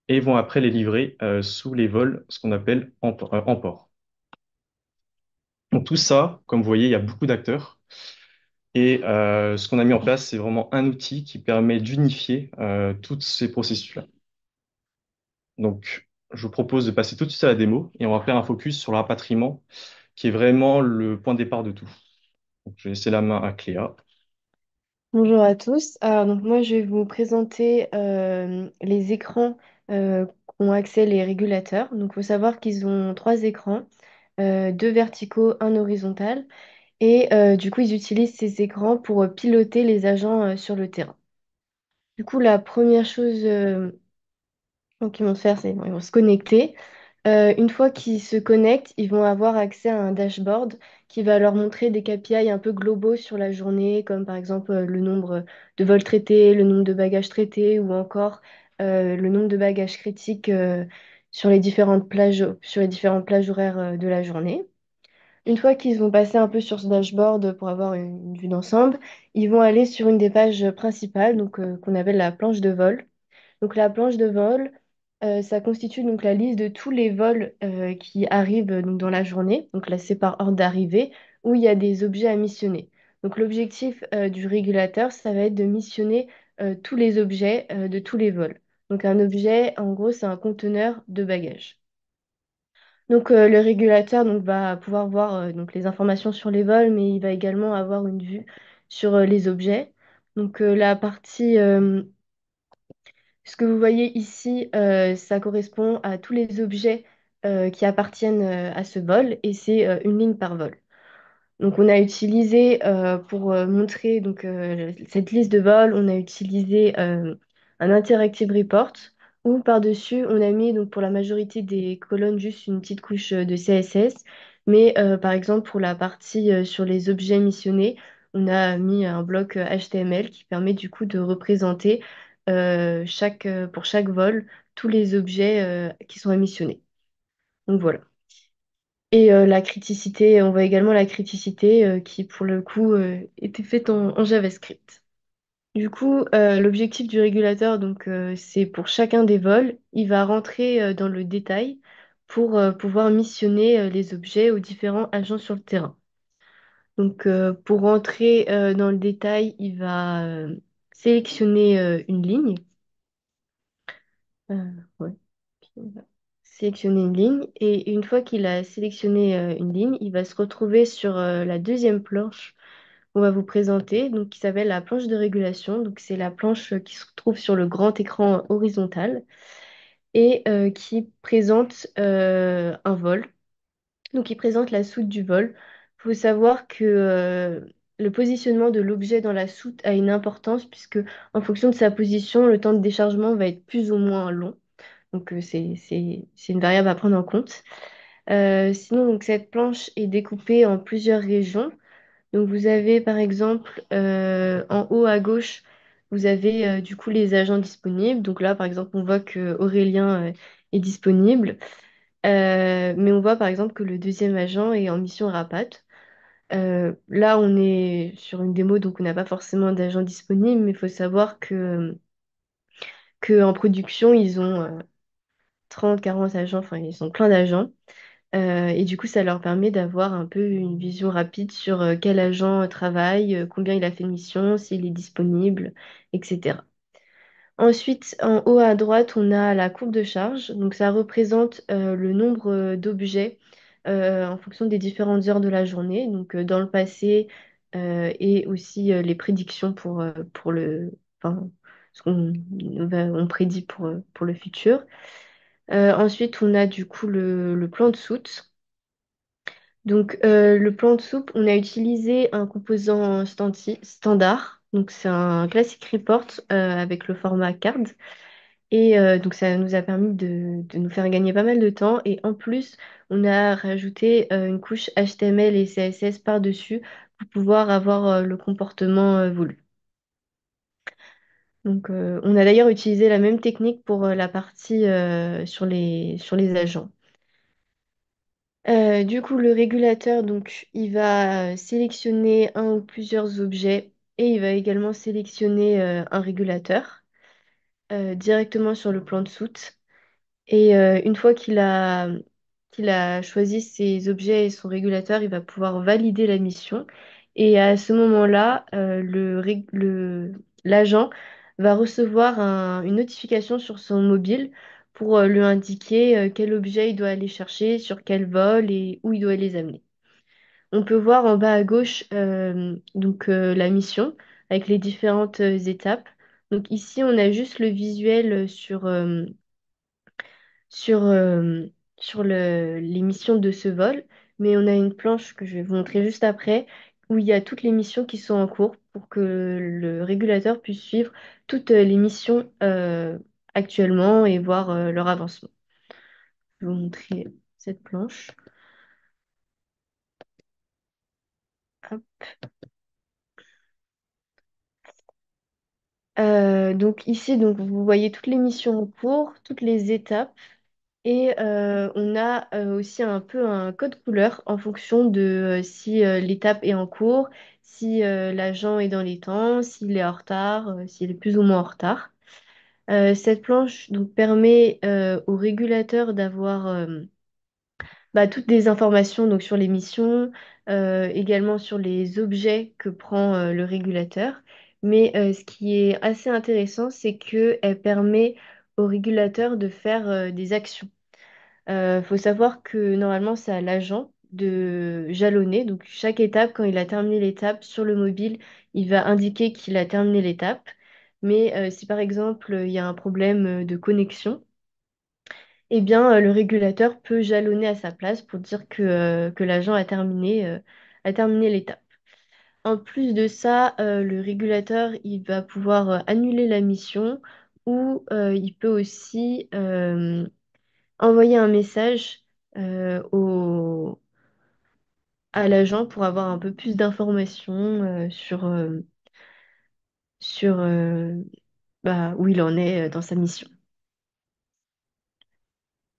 et vont après les livrer sous les vols, ce qu'on appelle en port. Donc tout ça, comme vous voyez, il y a beaucoup d'acteurs. Et ce qu'on a mis en place, c'est vraiment un outil qui permet d'unifier tous ces processus-là. Donc, je vous propose de passer tout de suite à la démo et on va faire un focus sur le rapatriement qui est vraiment le point de départ de tout. Donc, je vais laisser la main à Cléa. Bonjour à tous. Alors, donc moi, je vais vous présenter les écrans qu'ont accès les régulateurs. Donc, il faut savoir qu'ils ont trois écrans, deux verticaux, un horizontal. Et du coup, ils utilisent ces écrans pour piloter les agents sur le terrain. Du coup, la première chose donc, qu'ils vont faire, c'est ils vont se connecter. Une fois qu'ils se connectent, ils vont avoir accès à un dashboard qui va leur montrer des KPI un peu globaux sur la journée, comme par exemple le nombre de vols traités, le nombre de bagages traités ou encore le nombre de bagages critiques sur les différentes plages horaires de la journée. Une fois qu'ils vont passer un peu sur ce dashboard pour avoir une vue d'ensemble, ils vont aller sur une des pages principales, donc qu'on appelle la planche de vol. Donc la planche de vol, ça constitue donc la liste de tous les vols qui arrivent donc, dans la journée. Donc là, c'est par ordre d'arrivée où il y a des objets à missionner. Donc l'objectif du régulateur, ça va être de missionner tous les objets de tous les vols. Donc un objet, en gros, c'est un conteneur de bagages. Donc le régulateur donc, va pouvoir voir donc, les informations sur les vols, mais il va également avoir une vue sur les objets. Donc Ce que vous voyez ici, ça correspond à tous les objets qui appartiennent à ce vol et c'est une ligne par vol. Donc, on a utilisé pour montrer cette liste de vols, on a utilisé un interactive report où par-dessus, on a mis donc, pour la majorité des colonnes juste une petite couche de CSS. Mais par exemple, pour la partie sur les objets missionnés, on a mis un bloc HTML qui permet du coup de représenter pour chaque vol tous les objets qui sont à missionner. Donc voilà. Et la criticité, on voit également la criticité qui, pour le coup, était faite en JavaScript. Du coup, l'objectif du régulateur, c'est pour chacun des vols, il va rentrer dans le détail pour pouvoir missionner les objets aux différents agents sur le terrain. Donc, pour rentrer dans le détail, il va sélectionner une ligne. Ouais. Il va sélectionner une ligne et une fois qu'il a sélectionné une ligne, il va se retrouver sur la deuxième planche qu'on va vous présenter, donc qui s'appelle la planche de régulation. Donc c'est la planche qui se trouve sur le grand écran horizontal et qui présente un vol. Donc il présente la soute du vol. Il faut savoir que le positionnement de l'objet dans la soute a une importance puisque en fonction de sa position, le temps de déchargement va être plus ou moins long. Donc, c'est une variable à prendre en compte. Sinon, donc, cette planche est découpée en plusieurs régions. Donc, vous avez par exemple en haut à gauche, vous avez du coup les agents disponibles. Donc là, par exemple, on voit que Aurélien est disponible. Mais on voit par exemple que le deuxième agent est en mission Rapat. Là, on est sur une démo, donc on n'a pas forcément d'agents disponibles, mais il faut savoir que en production, ils ont 30, 40 agents, enfin, ils ont plein d'agents. Et du coup, ça leur permet d'avoir un peu une vision rapide sur quel agent travaille, combien il a fait de mission, s'il est disponible, etc. Ensuite, en haut à droite, on a la courbe de charge. Donc, ça représente le nombre d'objets en fonction des différentes heures de la journée, donc dans le passé et aussi les prédictions enfin, ce on prédit pour le futur. Ensuite, on a du coup le plan de soute. Donc, le plan de soupe, on a utilisé un composant standard. Donc, c'est un classic report avec le format card. Et donc, ça nous a permis de nous faire gagner pas mal de temps. Et en plus, on a rajouté une couche HTML et CSS par-dessus pour pouvoir avoir le comportement voulu. Donc, on a d'ailleurs utilisé la même technique pour la partie sur les agents. Du coup, le régulateur, donc, il va sélectionner un ou plusieurs objets et il va également sélectionner un régulateur directement sur le plan de soute. Et une fois qu'il a choisi ses objets et son régulateur, il va pouvoir valider la mission. Et à ce moment-là, l'agent va recevoir une notification sur son mobile pour lui indiquer quel objet il doit aller chercher, sur quel vol et où il doit les amener. On peut voir en bas à gauche la mission avec les différentes étapes. Donc ici, on a juste le visuel sur, les missions de ce vol, mais on a une planche que je vais vous montrer juste après, où il y a toutes les missions qui sont en cours pour que le régulateur puisse suivre toutes les missions actuellement et voir leur avancement. Je vais vous montrer cette planche. Hop. Donc ici, donc, vous voyez toutes les missions en cours, toutes les étapes. Et on a aussi un peu un code couleur en fonction de si l'étape est en cours, si l'agent est dans les temps, s'il est en retard, s'il est plus ou moins en retard. Cette planche donc, permet au régulateur d'avoir toutes les informations donc, sur les missions, également sur les objets que prend le régulateur. Mais ce qui est assez intéressant, c'est qu'elle permet au régulateur de faire des actions. Faut savoir que normalement, c'est à l'agent de jalonner. Donc, chaque étape, quand il a terminé l'étape sur le mobile, il va indiquer qu'il a terminé l'étape. Mais si par exemple il y a un problème de connexion, eh bien le régulateur peut jalonner à sa place pour dire que l'agent a terminé l'étape. En plus de ça, le régulateur il va pouvoir annuler la mission ou il peut aussi envoyer un message à l'agent pour avoir un peu plus d'informations sur bah, où il en est dans sa mission.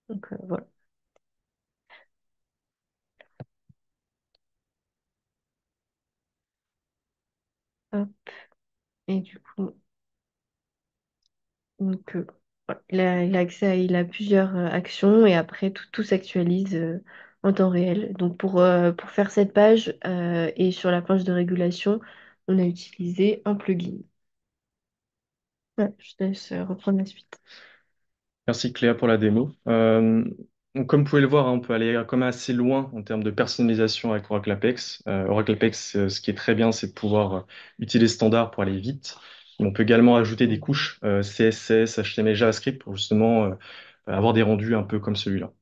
Donc voilà. Hop. Et du coup, donc, voilà. Il a accès il a plusieurs actions et après tout s'actualise en temps réel. Donc pour faire cette page et sur la page de régulation, on a utilisé un plugin. Ouais, je te laisse reprendre la suite. Merci Cléa pour la démo. Donc, comme vous pouvez le voir, hein, on peut aller quand même assez loin en termes de personnalisation avec Oracle Apex. Oracle Apex, ce qui est très bien, c'est de pouvoir utiliser les standards pour aller vite. Mais on peut également ajouter des couches CSS, HTML, JavaScript pour justement avoir des rendus un peu comme celui-là.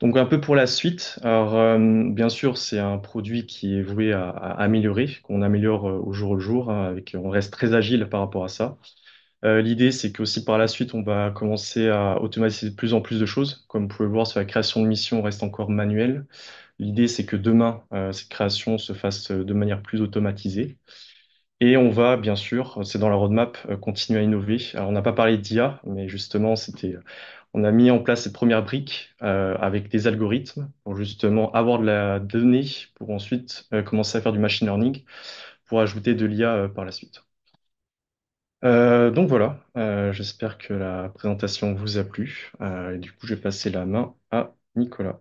Donc un peu pour la suite. Alors bien sûr, c'est un produit qui est voué à améliorer, qu'on améliore au jour le jour, hein, on reste très agile par rapport à ça. L'idée, c'est qu'aussi par la suite, on va commencer à automatiser de plus en plus de choses. Comme vous pouvez le voir, sur la création de missions, on reste encore manuel. L'idée, c'est que demain, cette création se fasse de manière plus automatisée. Et on va, bien sûr, c'est dans la roadmap, continuer à innover. Alors, on n'a pas parlé d'IA, mais justement, on a mis en place cette première brique avec des algorithmes pour justement avoir de la donnée pour ensuite commencer à faire du machine learning pour ajouter de l'IA par la suite. Donc voilà, j'espère que la présentation vous a plu. Et du coup, je vais passer la main à Nicolas.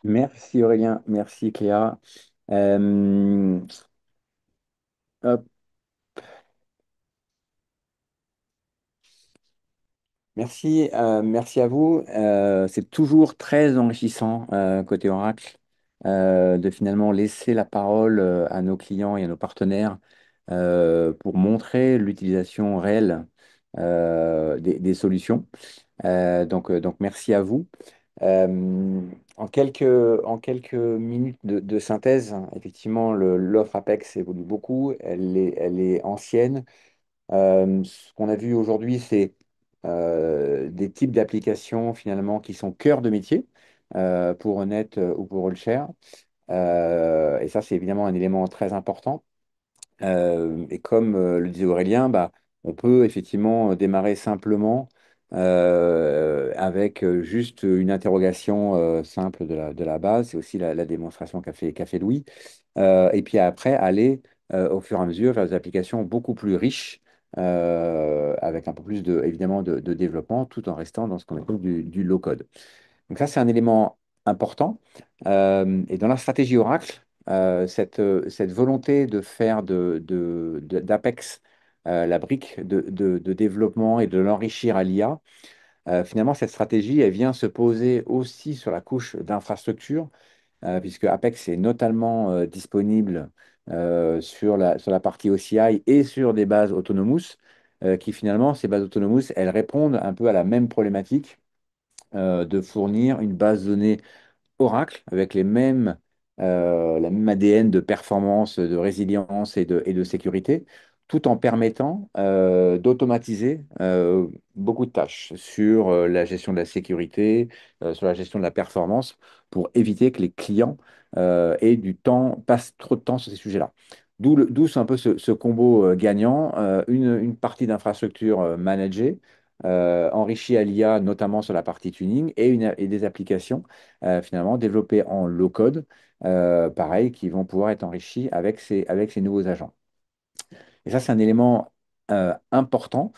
Merci Aurélien, merci Cléa. Euh, hop, merci, merci à vous. C'est toujours très enrichissant côté Oracle de finalement laisser la parole à nos clients et à nos partenaires pour montrer l'utilisation réelle des solutions. Donc merci à vous. En quelques minutes de synthèse, effectivement, l'offre Apex évolue beaucoup. Elle est ancienne. Ce qu'on a vu aujourd'hui, c'est des types d'applications finalement qui sont cœur de métier pour Honnête ou pour Allshare. Et ça, c'est évidemment un élément très important. Et comme le disait Aurélien, bah, on peut effectivement démarrer simplement avec juste une interrogation simple de la base. C'est aussi la démonstration qu'a fait Louis. Et puis après, aller au fur et à mesure vers des applications beaucoup plus riches, avec un peu plus évidemment de développement, tout en restant dans ce qu'on appelle du low-code. Donc ça, c'est un élément important. Et dans la stratégie Oracle, cette volonté de faire d'Apex la brique de développement et de l'enrichir à l'IA, finalement, cette stratégie, elle vient se poser aussi sur la couche d'infrastructure, puisque Apex est notamment disponible sur la partie OCI et sur des bases Autonomous, qui finalement, ces bases Autonomous, elles répondent un peu à la même problématique de fournir une base de données Oracle avec la même ADN de performance, de résilience et de sécurité, tout en permettant d'automatiser beaucoup de tâches sur la gestion de la sécurité, sur la gestion de la performance, pour éviter que les clients passent trop de temps sur ces sujets-là. D'où c'est un peu ce combo gagnant, une partie d'infrastructure managée, enrichie à l'IA, notamment sur la partie tuning, et des applications finalement développés en low code, pareil, qui vont pouvoir être enrichis avec ces nouveaux agents. Et ça, c'est un élément important,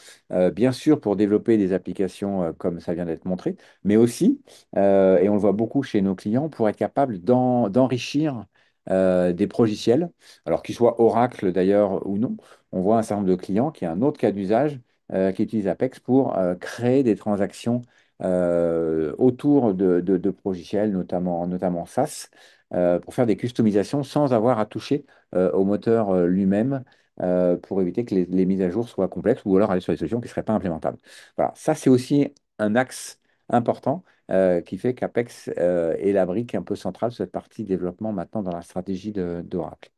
bien sûr, pour développer des applications comme ça vient d'être montré, mais aussi, et on le voit beaucoup chez nos clients, pour être capable d'enrichir des logiciels, alors qu'ils soient Oracle d'ailleurs ou non. On voit un certain nombre de clients qui ont un autre cas d'usage qui utilisent Apex pour créer des transactions autour de logiciels, notamment SaaS, pour faire des customisations sans avoir à toucher au moteur lui-même pour éviter que les mises à jour soient complexes ou alors aller sur des solutions qui ne seraient pas implémentables. Voilà, ça c'est aussi un axe important qui fait qu'Apex est la brique un peu centrale sur cette partie développement maintenant dans la stratégie d'Oracle.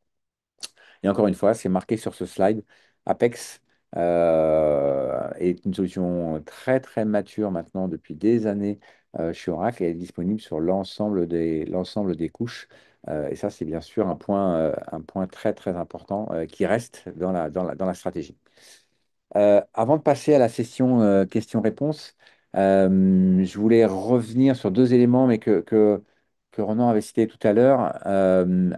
Et encore une fois, c'est marqué sur ce slide. Apex est une solution très très mature maintenant depuis des années chez Oracle et elle est disponible sur l'ensemble des couches. Et ça, c'est bien sûr un point très très important qui reste dans la stratégie. Avant de passer à la session questions-réponses, je voulais revenir sur deux éléments, mais que Ronan avait cité tout à l'heure.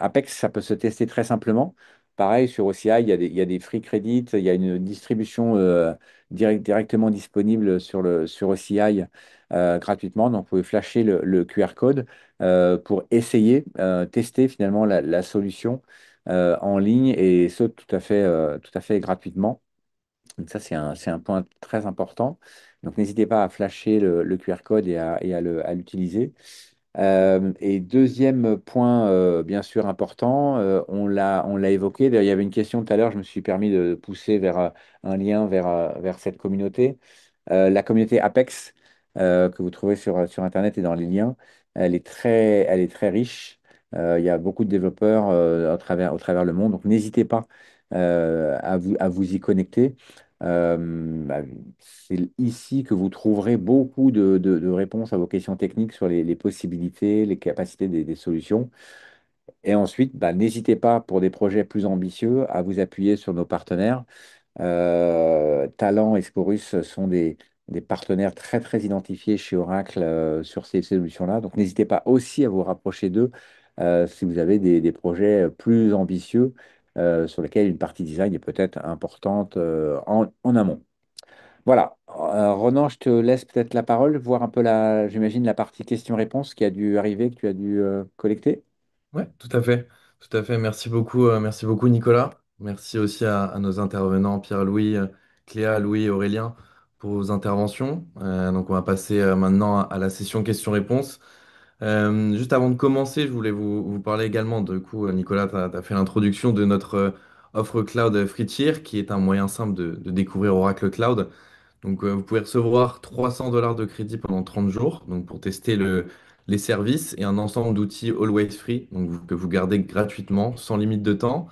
Apex, ça peut se tester très simplement. Pareil, sur OCI, il y a des free credits, il y a une distribution directement disponible sur OCI gratuitement. Donc, vous pouvez flasher le QR code pour essayer, tester finalement la solution en ligne et ce, tout à fait gratuitement. Donc ça, c'est un point très important. Donc n'hésitez pas à flasher le QR code et à l'utiliser. Et deuxième point, bien sûr, important, on l'a évoqué. D'ailleurs, il y avait une question tout à l'heure, je me suis permis de pousser vers un lien vers cette communauté. La communauté Apex, que vous trouvez sur Internet et dans les liens, elle est très riche. Il y a beaucoup de développeurs au travers le monde. Donc, n'hésitez pas à vous y connecter. Bah, c'est ici que vous trouverez beaucoup de réponses à vos questions techniques sur les possibilités, les capacités des solutions. Et ensuite, bah, n'hésitez pas pour des projets plus ambitieux à vous appuyer sur nos partenaires. Talent et Scorus sont des partenaires très très identifiés chez Oracle sur ces solutions-là. Donc n'hésitez pas aussi à vous rapprocher d'eux si vous avez des projets plus ambitieux sur lesquels une partie design est peut-être importante en amont. Voilà. Ronan, je te laisse peut-être la parole, voir un peu j'imagine, la partie questions-réponses qui a dû arriver, que tu as dû collecter. Ouais, tout à fait. Tout à fait. Merci beaucoup Nicolas. Merci aussi à nos intervenants Pierre-Louis, Cléa, Louis et Aurélien pour vos interventions. Donc on va passer maintenant à la session questions-réponses. Juste avant de commencer, je voulais vous parler également, du coup, Nicolas, tu as fait l'introduction de notre offre cloud Free Tier, qui est un moyen simple de découvrir Oracle Cloud. Donc, vous pouvez recevoir 300 dollars de crédit pendant 30 jours donc pour tester les services et un ensemble d'outils always free donc que vous gardez gratuitement, sans limite de temps.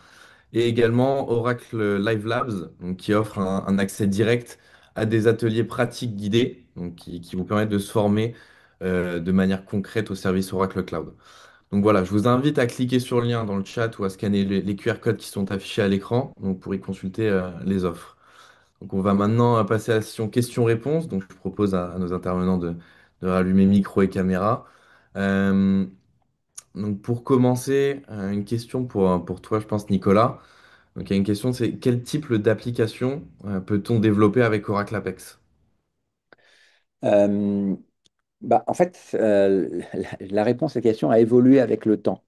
Et également Oracle Live Labs donc, qui offre un accès direct à des ateliers pratiques guidés donc qui vous permettent de se former de manière concrète au service Oracle Cloud. Donc voilà, je vous invite à cliquer sur le lien dans le chat ou à scanner les QR codes qui sont affichés à l'écran donc pour y consulter les offres. Donc on va maintenant passer à la session questions-réponses. Donc je propose à nos intervenants de rallumer micro et caméra. Euh, donc pour commencer, une question pour toi, je pense, Nicolas. Donc il y a une question, c'est quel type d'application peut-on développer avec Oracle Apex? Euh, en fait, la réponse à la question a évolué avec le temps.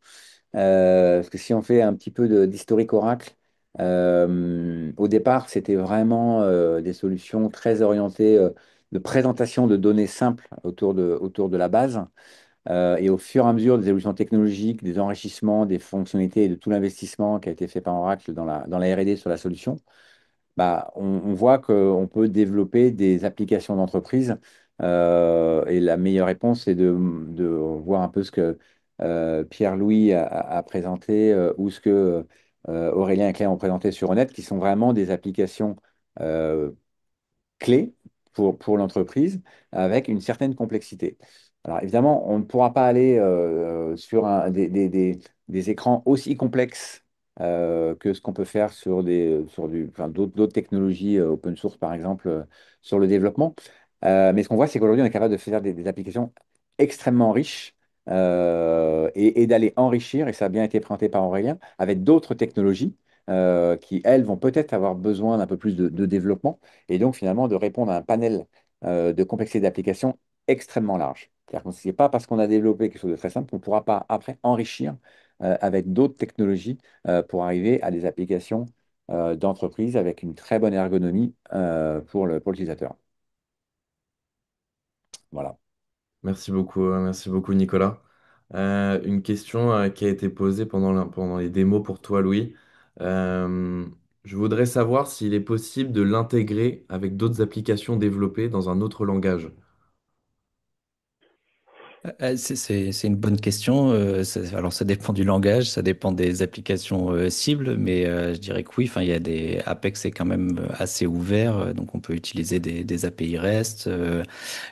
Parce que si on fait un petit peu d'historique Oracle, au départ, c'était vraiment des solutions très orientées de présentation de données simples autour de la base. Et au fur et à mesure des évolutions technologiques, des enrichissements, des fonctionnalités et de tout l'investissement qui a été fait par Oracle dans la R&D sur la solution, bah, on voit qu'on peut développer des applications d'entreprise. Et la meilleure réponse, c'est de voir un peu ce que Pierre-Louis a présenté ou ce que Aurélien et Claire ont présenté sur Honnête, qui sont vraiment des applications euh, clés pour l'entreprise avec une certaine complexité. Alors évidemment, on ne pourra pas aller sur des écrans aussi complexes que ce qu'on peut faire enfin, d'autres technologies open source, par exemple, sur le développement. Mais ce qu'on voit, c'est qu'aujourd'hui, on est capable de faire des applications extrêmement riches et d'aller enrichir, et ça a bien été présenté par Aurélien, avec d'autres technologies qui, elles, vont peut-être avoir besoin d'un peu plus de développement et donc finalement de répondre à un panel de complexité d'applications extrêmement large. C'est-à-dire que ce n'est pas parce qu'on a développé quelque chose de très simple qu'on ne pourra pas après enrichir avec d'autres technologies pour arriver à des applications d'entreprise avec une très bonne ergonomie pour l'utilisateur. Voilà. Merci beaucoup Nicolas. Une question qui a été posée pendant les démos pour toi, Louis. Euh, je voudrais savoir s'il est possible de l'intégrer avec d'autres applications développées dans un autre langage. C'est une bonne question. Alors, ça dépend du langage, ça dépend des applications cibles, mais je dirais que oui. Enfin, il y a des Apex est quand même assez ouvert, donc on peut utiliser des API REST.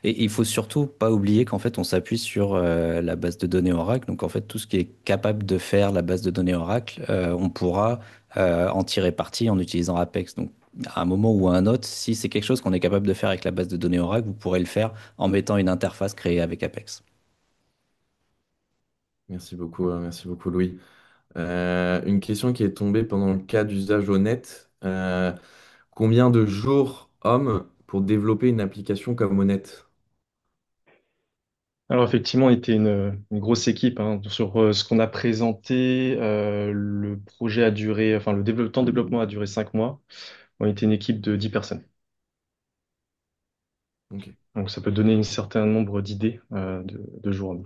Et il faut surtout pas oublier qu'en fait, on s'appuie sur la base de données Oracle. Donc, en fait, tout ce qui est capable de faire la base de données Oracle, on pourra en tirer parti en utilisant Apex. Donc, à un moment ou à un autre, si c'est quelque chose qu'on est capable de faire avec la base de données Oracle, vous pourrez le faire en mettant une interface créée avec Apex. Merci beaucoup, Louis. Une question qui est tombée pendant le cas d'usage honnête. Combien de jours hommes pour développer une application comme Honnête? Alors effectivement, on était une grosse équipe hein. Sur ce qu'on a présenté, le projet a duré, enfin temps de développement a duré 5 mois. On était une équipe de 10 personnes. Ok. Donc ça peut donner un certain nombre d'idées de jours.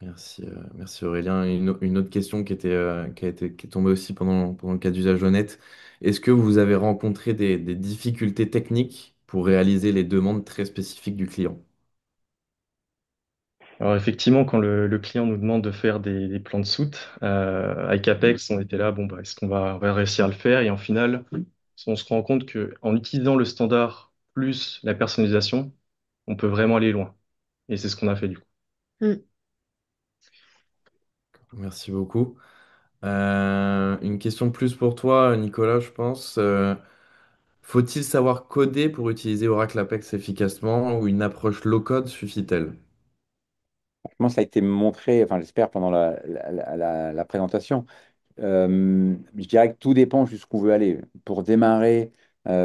Merci Aurélien. Une autre question qui est tombée aussi pendant le cas d'usage honnête. Est-ce que vous avez rencontré des difficultés techniques pour réaliser les demandes très spécifiques du client? Alors effectivement, quand le client nous demande de faire des plans de soute, avec Apex, on était là, bon, bah, est-ce qu'on va réussir à le faire? Et en final, on se rend compte qu'en utilisant le standard plus la personnalisation, on peut vraiment aller loin. Et c'est ce qu'on a fait du coup. Mm. Merci beaucoup. Une question plus pour toi, Nicolas, je pense. Faut-il savoir coder pour utiliser Oracle Apex efficacement ou une approche low-code suffit-elle? Franchement, ça a été montré, enfin, j'espère, pendant la présentation. Je dirais que tout dépend jusqu'où on veut aller. Pour démarrer,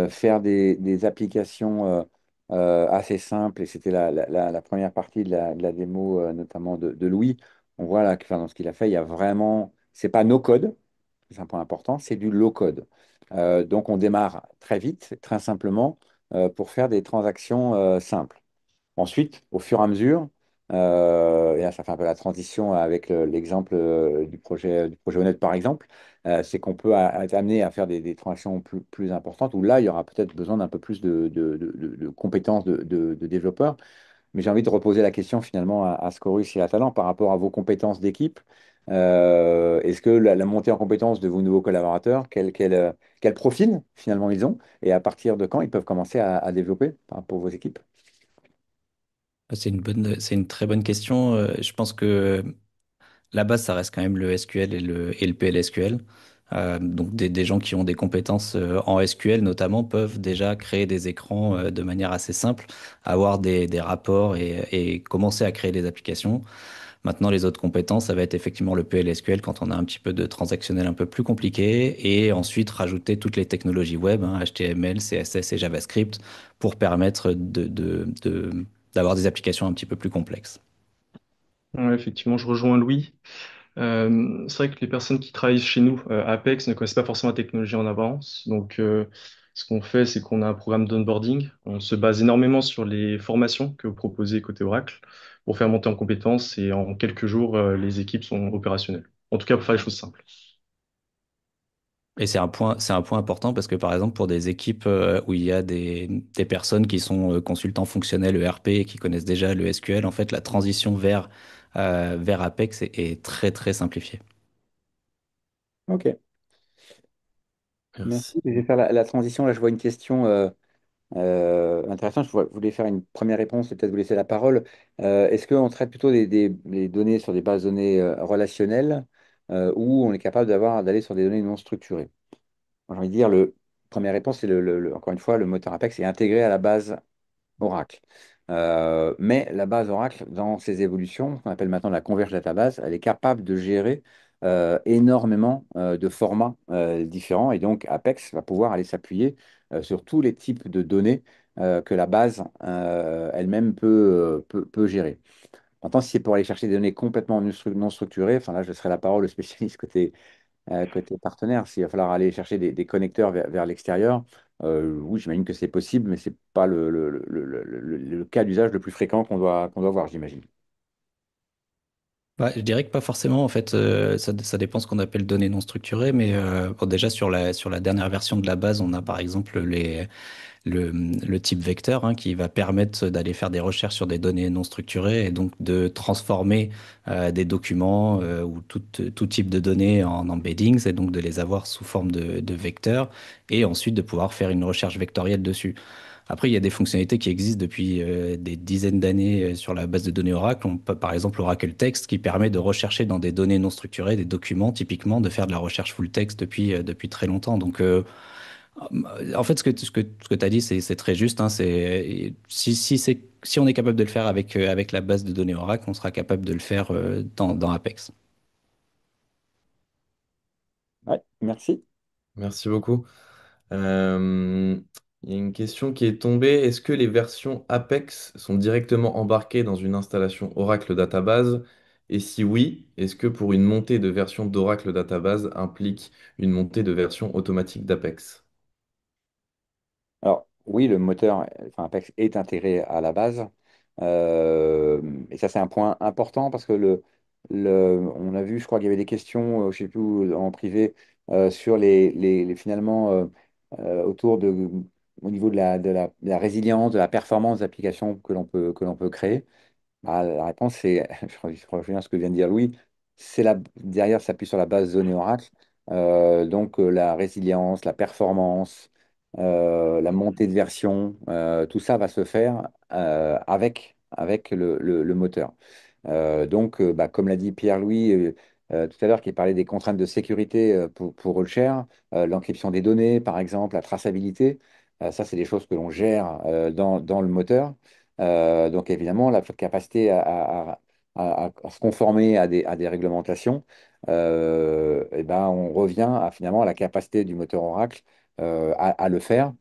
faire des applications assez simples, et c'était la première partie de la démo, notamment de Louis. On voit là que enfin, dans ce qu'il a fait, il y a vraiment, c'est pas no code, c'est un point important, c'est du low code. Donc on démarre très vite, très simplement, pour faire des transactions simples. Ensuite, au fur et à mesure, et là, ça fait un peu la transition avec l'exemple du projet Honnête, par exemple, c'est qu'on peut être amené à faire des transactions plus importantes, où là, il y aura peut-être besoin d'un peu plus de compétences de développeurs. Mais j'ai envie de reposer la question finalement à Scorus et à Talent par rapport à vos compétences d'équipe. Est-ce que la montée en compétences de vos nouveaux collaborateurs, quel profil finalement ils ont, et à partir de quand ils peuvent commencer à développer par rapport à vos équipes? C'est une très bonne question. Je pense que la base, ça reste quand même le SQL et le PLSQL. Donc des gens qui ont des compétences en SQL notamment peuvent déjà créer des écrans de manière assez simple, avoir des rapports et commencer à créer des applications. Maintenant, les autres compétences, ça va être effectivement le PLSQL quand on a un petit peu de transactionnel un peu plus compliqué et ensuite rajouter toutes les technologies web, hein, HTML, CSS et JavaScript pour permettre d'avoir des applications un petit peu plus complexes. Ouais, effectivement, je rejoins Louis. C'est vrai que les personnes qui travaillent chez nous, Apex, ne connaissent pas forcément la technologie en avance. Donc, ce qu'on fait, c'est qu'on a un programme d'onboarding. On se base énormément sur les formations que vous proposez côté Oracle pour faire monter en compétences et en quelques jours, les équipes sont opérationnelles. En tout cas, pour faire les choses simples. Et c'est un point important parce que par exemple pour des équipes où il y a des personnes qui sont consultants fonctionnels ERP et qui connaissent déjà le SQL, en fait la transition vers Apex est très très simplifiée. Ok, Merci. merci. Je vais faire la transition. Là, je vois une question intéressante. Voulais faire une première réponse et peut-être vous laisser la parole. Est-ce qu'on traite plutôt des données sur des bases de données relationnelles ou on est capable d'aller sur des données non structurées? Moi, j'ai envie de dire, première réponse, c'est encore une fois, le moteur Apex est intégré à la base Oracle. Mais la base Oracle, dans ses évolutions, qu'on appelle maintenant la Converge Database, elle est capable de gérer énormément de formats différents. Et donc, Apex va pouvoir aller s'appuyer sur tous les types de données que la base elle-même peut gérer. Maintenant, si c'est pour aller chercher des données complètement non structurées, enfin là, je serai la parole au spécialiste côté partenaire. S'il va falloir aller chercher des connecteurs vers l'extérieur, oui, j'imagine que c'est possible, mais ce n'est pas le cas d'usage le plus fréquent qu'on doit voir, j'imagine. Je dirais que pas forcément. En fait, ça dépend ce qu'on appelle données non structurées. Mais bon, déjà sur la dernière version de la base, on a par exemple le type vecteur hein, qui va permettre d'aller faire des recherches sur des données non structurées et donc de transformer des documents ou tout type de données en embeddings et donc de les avoir sous forme de vecteurs et ensuite de pouvoir faire une recherche vectorielle dessus. Après, il y a des fonctionnalités qui existent depuis des dizaines d'années sur la base de données Oracle. On peut, par exemple, Oracle Text qui permet de rechercher dans des données non structurées, des documents, typiquement, de faire de la recherche full text depuis très longtemps. Donc, en fait, ce que tu as dit, c'est très juste. Hein, si on est capable de le faire avec la base de données Oracle, on sera capable de le faire dans Apex. Ouais, merci. Merci beaucoup. Euh, il y a une question qui est tombée. Est-ce que les versions Apex sont directement embarquées dans une installation Oracle Database? Et si oui, est-ce que pour une montée de version d'Oracle Database implique une montée de version automatique d'Apex? Alors, oui, le moteur, enfin, Apex est intégré à la base. Et ça, c'est un point important parce que on a vu, je crois qu'il y avait des questions, je ne sais plus, en privé, sur finalement, autour au niveau de la résilience, de la performance d'applications que l'on peut créer. Bah, la réponse, c'est, je reviens à ce que vient de dire Louis, derrière, ça s'appuie sur la base donnée Oracle. Donc, la résilience, la performance, la montée de version, tout ça va se faire avec le moteur. Donc, comme l'a dit Pierre-Louis tout à l'heure, qui parlait des contraintes de sécurité pour Allshare, l'encryption des données, par exemple, la traçabilité, ça, c'est des choses que l'on gère dans le moteur. Donc, évidemment, la capacité à se conformer à des réglementations, eh ben, on revient finalement à la capacité du moteur Oracle à le faire.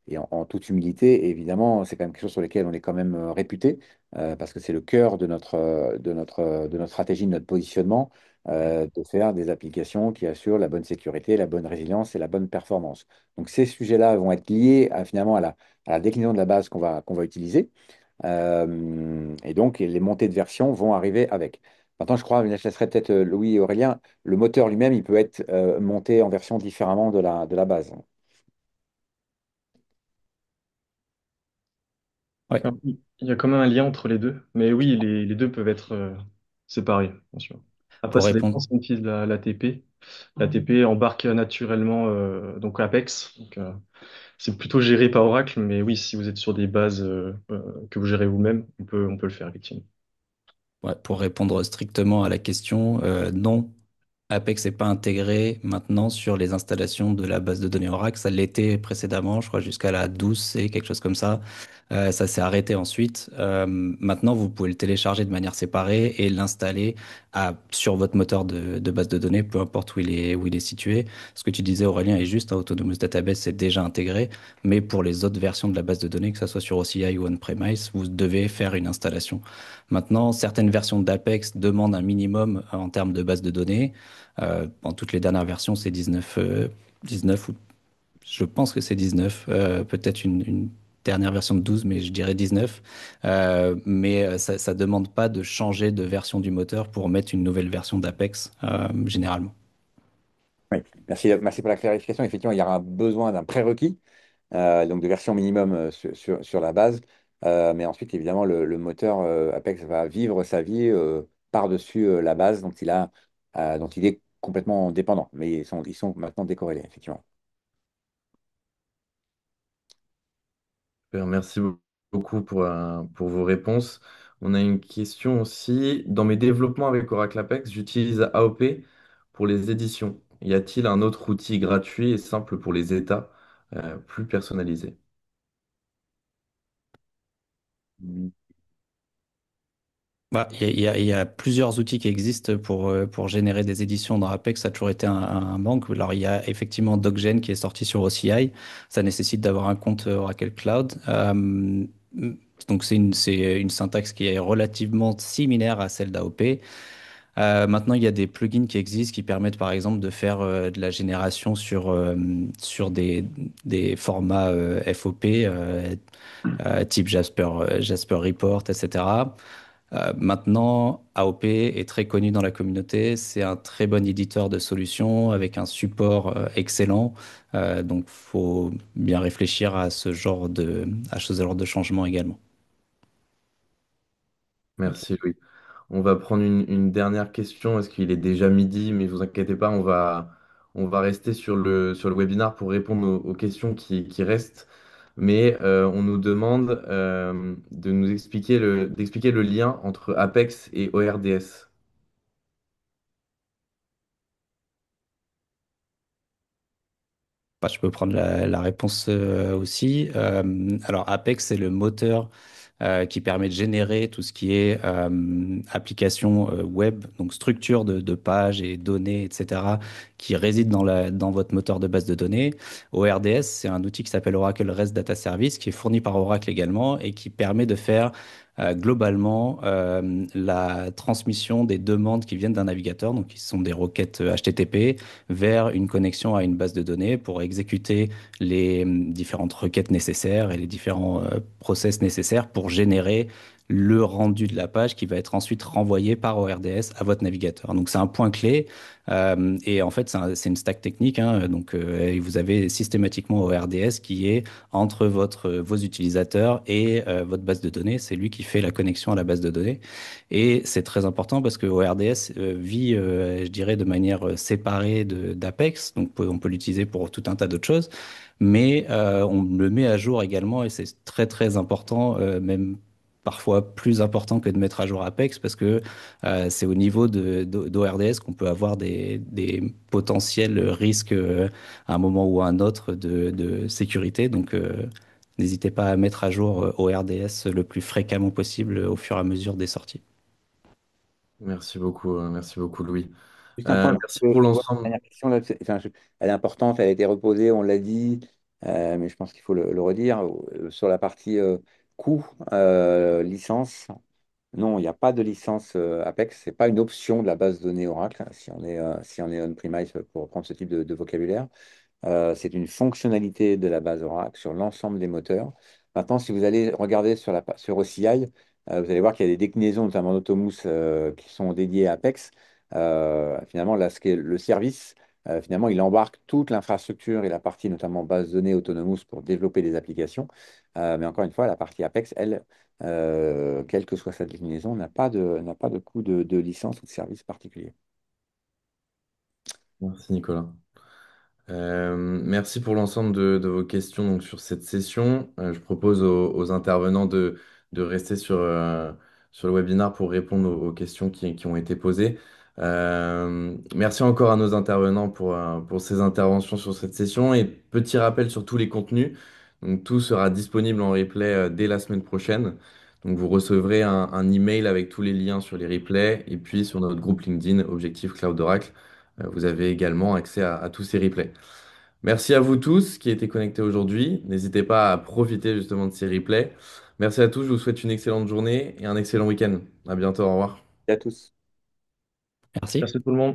Et en toute humilité, évidemment, c'est quand même quelque chose sur lequel on est quand même réputé, parce que c'est le cœur de notre stratégie, de notre positionnement, de faire des applications qui assurent la bonne sécurité, la bonne résilience et la bonne performance. Donc ces sujets-là vont être liés finalement à la déclinaison de la base qu'on va utiliser. Et donc les montées de version vont arriver avec. Maintenant, je crois, je laisserai peut-être Louis et Aurélien, le moteur lui-même, il peut être monté en version différemment de la base. Ouais. Alors, il y a quand même un lien entre les deux, mais oui, les deux peuvent être séparés, bien sûr. Après, Pour ça répondre, dépend si on utilise l'ATP. L'ATP embarque naturellement donc Apex. Donc, c'est plutôt géré par Oracle, mais oui, si vous êtes sur des bases que vous gérez vous-même, on peut le faire, effectivement. ouais, pour répondre strictement à la question, non. Apex n'est pas intégré maintenant sur les installations de la base de données Oracle. Ça l'était précédemment, je crois, jusqu'à la 12C, quelque chose comme ça. Ça s'est arrêté ensuite. Maintenant, vous pouvez le télécharger de manière séparée et l'installer sur votre moteur de base de données, peu importe où il est situé. Ce que tu disais, Aurélien, est juste. Autonomous Database, c'est déjà intégré. Mais pour les autres versions de la base de données, que ce soit sur OCI ou on-premise, vous devez faire une installation. Maintenant, certaines versions d'Apex demandent un minimum en termes de base de données. Dans toutes les dernières versions, c'est 19, 19 ou je pense que c'est 19. Peut-être une dernière version de 12, mais je dirais 19. Mais ça demande pas de changer de version du moteur pour mettre une nouvelle version d'Apex, généralement. Oui, merci pour la clarification. Effectivement, il y aura besoin d'un prérequis, donc de version minimum sur la base. Mais ensuite, évidemment, le moteur Apex va vivre sa vie par-dessus la base dont il est complètement dépendant. Mais ils sont maintenant décorrélés, effectivement. Super, merci beaucoup pour vos réponses. On a une question aussi. Dans mes développements avec Oracle Apex, j'utilise AOP pour les éditions. Y a-t-il un autre outil gratuit et simple pour les états, plus personnalisé? Il y a plusieurs outils qui existent pour générer des éditions dans Apex. Ça a toujours été un manque. Alors, il y a effectivement DocGen qui est sorti sur OCI. Ça nécessite d'avoir un compte Oracle Cloud. Donc, c'est une syntaxe qui est relativement similaire à celle d'AOP. Maintenant, il y a des plugins qui existent qui permettent, par exemple, de faire de la génération sur des formats FOP, type Jasper Report, etc. Maintenant, AOP est très connu dans la communauté. C'est un très bon éditeur de solutions avec un support excellent. Donc, faut bien réfléchir à ce genre de changement également. Merci, Louis. On va prendre une dernière question, parce qu'il est déjà midi, mais vous inquiétez pas, on va rester sur le webinar pour répondre aux questions qui restent. Mais on nous demande de nous expliquer d'expliquer le lien entre Apex et ORDS. Bah, je peux prendre la réponse aussi. Alors, Apex, c'est le moteur qui permet de générer tout ce qui est application web, donc structure de pages et données, etc., qui résident dans votre moteur de base de données. ORDS, c'est un outil qui s'appelle Oracle REST Data Service, qui est fourni par Oracle également et qui permet de faire globalement la transmission des demandes qui viennent d'un navigateur, donc qui sont des requêtes HTTP, vers une connexion à une base de données pour exécuter les différentes requêtes nécessaires et les différents process nécessaires pour générer le rendu de la page qui va être ensuite renvoyé par ORDS à votre navigateur. Donc c'est un point clé et en fait c'est une stack technique, hein, donc et vous avez systématiquement ORDS qui est entre vos utilisateurs et votre base de données. C'est lui qui fait la connexion à la base de données et c'est très important parce que ORDS vit, je dirais, de manière séparée d'Apex, donc on peut l'utiliser pour tout un tas d'autres choses mais on le met à jour également et c'est très très important, même parfois plus important que de mettre à jour Apex parce que c'est au niveau d'ORDS qu'on peut avoir des potentiels risques à un moment ou à un autre de sécurité. Donc n'hésitez pas à mettre à jour ORDS le plus fréquemment possible au fur et à mesure des sorties. Merci beaucoup, Louis. Juste un point, Merci pour je vois la l'ensemble. dernière question là, enfin, elle est importante, elle a été reposée, on l'a dit, mais je pense qu'il faut le redire. Sur la partie coût, licence, non, il n'y a pas de licence Apex, c'est pas une option de la base de données Oracle, hein, si on est on-premise pour prendre ce type de vocabulaire. C'est une fonctionnalité de la base Oracle sur l'ensemble des moteurs. Maintenant, si vous allez regarder sur OCI, vous allez voir qu'il y a des déclinaisons, notamment d'Automous, qui sont dédiées à Apex. Finalement, là, ce qui est le service, finalement, il embarque toute l'infrastructure et la partie, notamment base de données Autonomous, pour développer des applications. Mais encore une fois, la partie Apex, elle, quelle que soit sa déclinaison, n'a pas de coût de licence ou de service particulier. Merci, Nicolas. Merci pour l'ensemble de vos questions donc, sur cette session. Je propose aux intervenants de rester sur le webinaire pour répondre aux questions qui ont été posées. Merci encore à nos intervenants pour ces interventions sur cette session et petit rappel sur tous les contenus. Donc, tout sera disponible en replay dès la semaine prochaine. Donc, vous recevrez un email avec tous les liens sur les replays et puis sur notre groupe LinkedIn Objectif Cloud Oracle. Vous avez également accès à tous ces replays. Merci à vous tous qui étaient connectés aujourd'hui. N'hésitez pas à profiter justement de ces replays. Merci à tous, je vous souhaite une excellente journée et un excellent week-end. À bientôt, au revoir. Et à tous. Merci. Merci tout le monde.